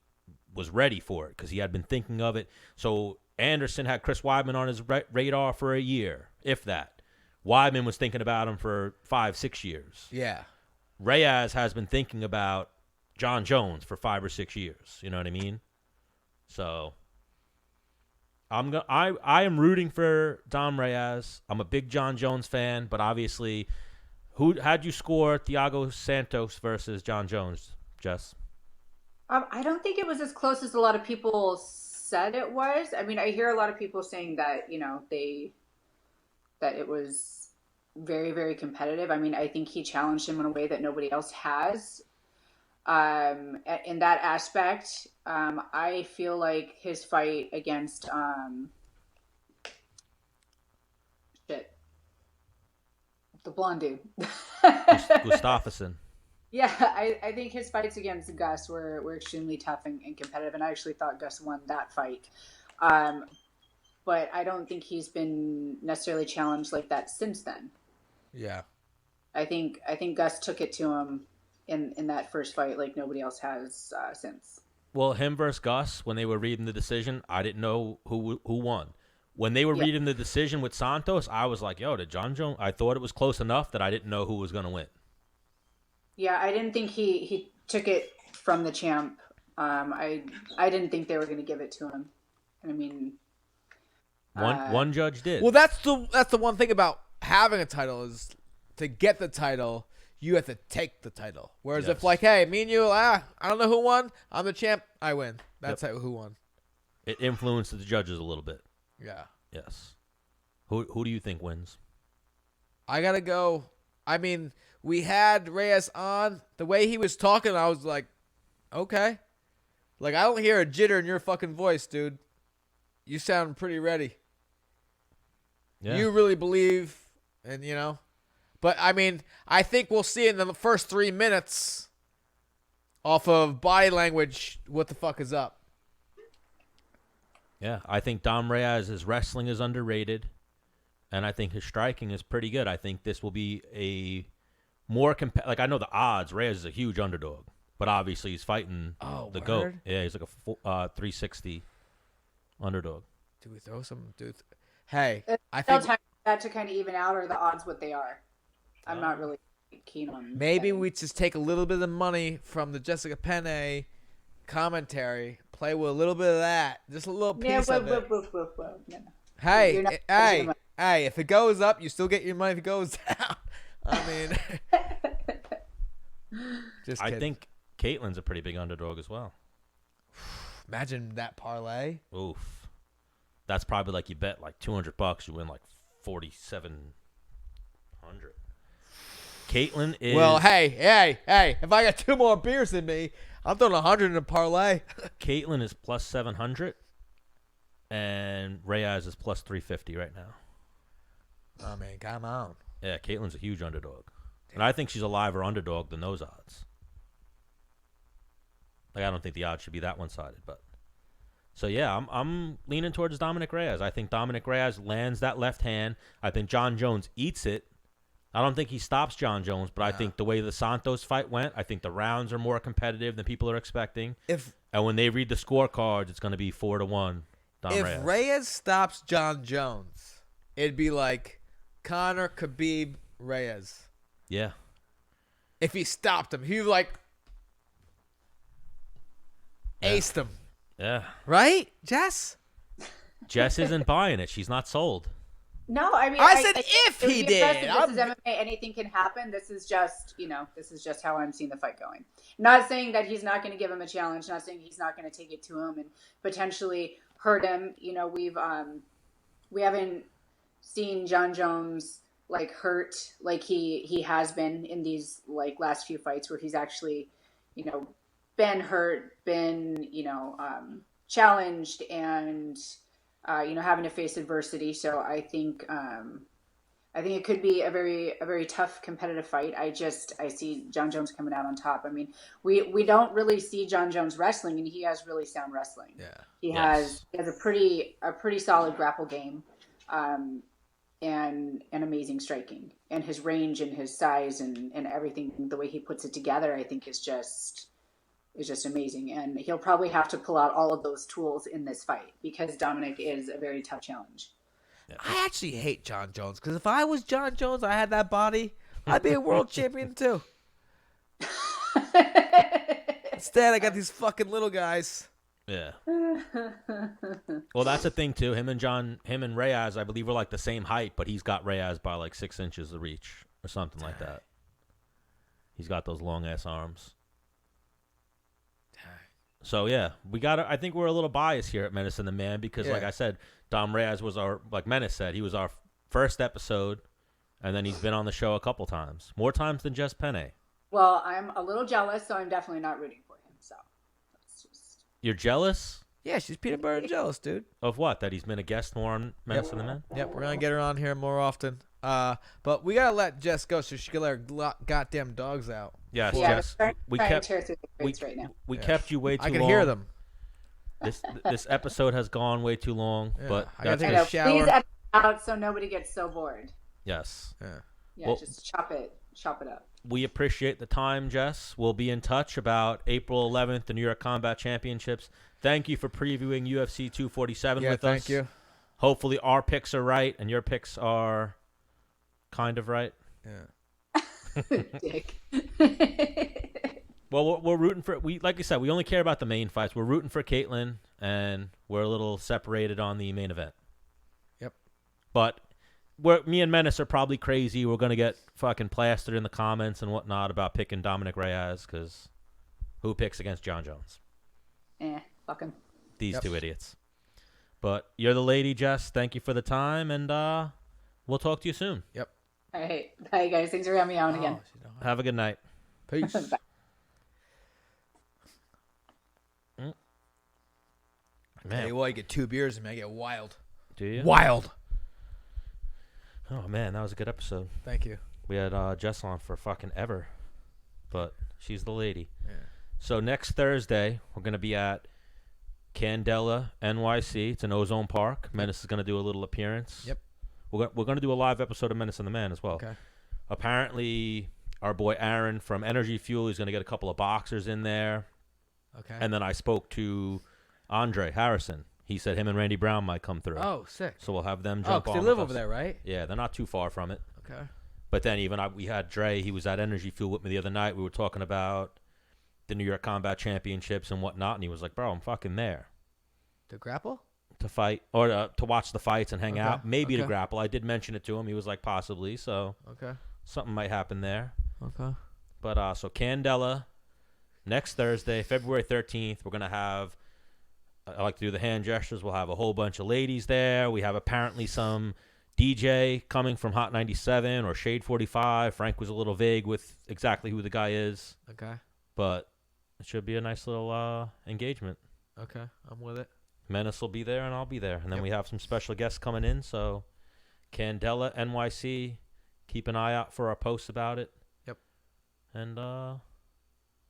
was ready for it because he had been thinking of it. So Anderson had Chris Weidman on his radar for a year, if that. Weidman was thinking about him for 5-6 years. Yeah. Reyes has been thinking about John Jones for 5 or 6 years. You know what I mean? So I am rooting for Dom Reyes. I'm a big John Jones fan, but obviously, how'd you score Thiago Santos versus John Jones, Jess? I don't think it was as close as a lot of people said it was. I mean, I hear a lot of people saying that, that it was very, very competitive. I mean, I think he challenged him in a way that nobody else has. In that aspect, I feel like his fight against, the blonde dude. Gustafsson. Yeah, I think his fights against Gus were extremely tough and competitive, and I actually thought Gus won that fight. But I don't think he's been necessarily challenged like that since then. Yeah. I think Gus took it to him in that first fight like nobody else has since. Well, him versus Gus, when they were reading the decision, I didn't know who won. When they were reading the decision with Santos, I was like, yo, did John Jones? I thought it was close enough that I didn't know who was going to win. Yeah, I didn't think he took it from the champ. I didn't think they were going to give it to him. And I mean, one judge did. Well, that's the one thing about having a title is to get the title, you have to take the title. Whereas if like, hey, me and you, I don't know who won. I'm the champ. I win. That's who won. It influenced the judges a little bit. Yeah. Yes. Who do you think wins? I gotta go. I mean, we had Reyes on. The way he was talking, I was like, okay. Like, I don't hear a jitter in your fucking voice, dude. You sound pretty ready. Yeah. You really believe, and But, I mean, I think we'll see in the first 3 minutes off of body language what the fuck is up. Yeah, I think Dom Reyes' wrestling is underrated, and I think his striking is pretty good. I think this will be a more like I know the odds. Reyes is a huge underdog, but obviously he's fighting the GOAT. Yeah, he's like a 360 underdog. Do we throw some? Hey, I they'll think time that to kind of even out, or the odds what they are. I'm not really keen on. Maybe we just take a little bit of the money from the Jessica Penne commentary, play with a little bit of that, just a little piece of it. No. Hey, if it goes up, you still get your money. If it goes down, I mean, just kidding. I think Caitlin's a pretty big underdog as well. Imagine that parlay. Oof, that's probably like you bet like $200, you win like 4,700. Caitlin is well. Hey! If I got 2 more beers in me, I'm throwing 100 in a parlay. Caitlin is plus 700, and Reyes is plus 350 right now. Oh man, come on. Yeah, Caitlin's a huge underdog, and I think she's a liver underdog than those odds. Like I don't think the odds should be that one-sided, but so yeah, I'm leaning towards Dominic Reyes. I think Dominic Reyes lands that left hand. I think John Jones eats it, I don't think he stops John Jones, but I No. think the way the Santos fight went, I think the rounds are more competitive than people are expecting. And when they read the scorecards, it's going to be 4-1. If Reyes stops John Jones, it'd be like Conor, Khabib, Reyes. Yeah. If he stopped him, he'd like aced him. Yeah. Right, Jess? Jess isn't buying it. She's not sold. No, I mean, I said if it would he be did. impressive. This is MMA. Anything can happen. This is just, this is just how I'm seeing the fight going. Not saying that he's not going to give him a challenge. Not saying he's not going to take it to him and potentially hurt him. We haven't seen John Jones like hurt like he has been in these like last few fights where he's actually, been hurt, been challenged, and having to face adversity. So I think it could be a very tough competitive fight. I see John Jones coming out on top. I mean, we don't really see John Jones wrestling, and he has really sound wrestling. Yeah, he has a pretty solid grapple game, and amazing striking, and his range and his size and everything, the way he puts it together, I think is just amazing. And he'll probably have to pull out all of those tools in this fight because Dominic is a very tough challenge. I actually hate John Jones because if I was John Jones, I had that body, I'd be a world champion too. Instead, I got these fucking little guys. Yeah. Well, that's the thing too. Him and Reyes, I believe, are like the same height, but he's got Reyes by like 6 inches of reach or something like that. He's got those long ass arms. So yeah, I think we're a little biased here at Menace and the Man because, like I said, Dom Reyes was like Menace said, he was our first episode, and then he's been on the show a couple times, more times than Jess Penne. Well, I'm a little jealous, so I'm definitely not rooting for him. So You're jealous? Yeah, she's peanut butter and jealous, dude. Of what? That he's been a guest more on Menace and the Man? Yep, we're gonna get her on here more often. But we gotta let Jess go so she can let her goddamn dogs out. Yes, yeah, Jess. we kept tear through the crates right now. We kept you way too long. I can hear them. This episode has gone way too long, but I gotta that's take a shower. Please edit out so nobody gets so bored. Yes. Yeah, Well, just chop it up. We appreciate the time, Jess. We'll be in touch about April 11th, the New York Combat Championships. Thank you for previewing UFC 247 with us. Thank you. Hopefully our picks are right and your picks are kind of right. Yeah. Dick. Well, we're rooting for like you said, we only care about the main fights. We're rooting for Caitlin, and we're a little separated on the main event. Yep. But me and Menace are probably crazy. We're gonna get fucking plastered in the comments and whatnot about picking Dominic Reyes because who picks against John Jones? Fuck him. These two idiots. But you're the lady, Jess. Thank you for the time, and we'll talk to you soon. Yep. All right. Bye, guys. Thanks for having me on again. Have a good night. Peace. Bye. Man, you get 2 beers and I get wild. Do you? Wild. Oh man, that was a good episode. Thank you. We had Jess on for fucking ever, but she's the lady. Yeah. So next Thursday we're gonna be at Candela NYC. It's in Ozone Park. Menace is gonna do a little appearance. Yep. We're gonna do a live episode of Menace and the Man as well. Okay. Apparently, our boy Aaron from Energy Fuel is gonna get a couple of boxers in there. Okay. And then I spoke to Andre Harrison. He said him and Randy Brown might come through. Oh, sick. So we'll have them Oh, jump 'cause on. they live with over us. there, right? Yeah, they're not too far from it. Okay. But then we had Dre. He was at Energy Fuel with me the other night. We were talking about the New York Combat Championships and whatnot, and he was like, "Bro, I'm fucking there To grapple? to fight or to watch the fights and hang Okay, out, maybe to okay. grapple." I did mention it to him. He was like, "Possibly." So Okay. something might happen there. Okay. But so Candela next Thursday, February 13th, we're gonna have. I like to do the hand gestures. We'll have a whole bunch of ladies there. We have apparently some DJ coming from Hot 97 or Shade 45. Frank was a little vague with exactly who the guy is. Okay. But it should be a nice little engagement. Okay. I'm with it. Menace will be there and I'll be there. And then we have some special guests coming in. So Candela NYC, keep an eye out for our posts about it. Yep. And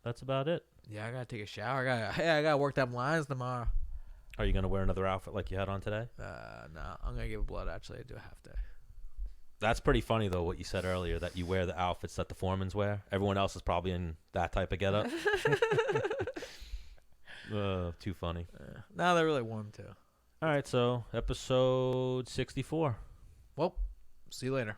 that's about it. Yeah, I gotta take a shower. I gotta work them lines tomorrow. Are you going to wear another outfit like you had on today? No, I'm gonna give blood. Actually, I do a half day. That's pretty funny though. What you said earlier, that you wear the outfits that the foremans wear. Everyone else is probably in that type of getup. Too funny. No, they're really warm too. All right, so episode 64. Well, see you later.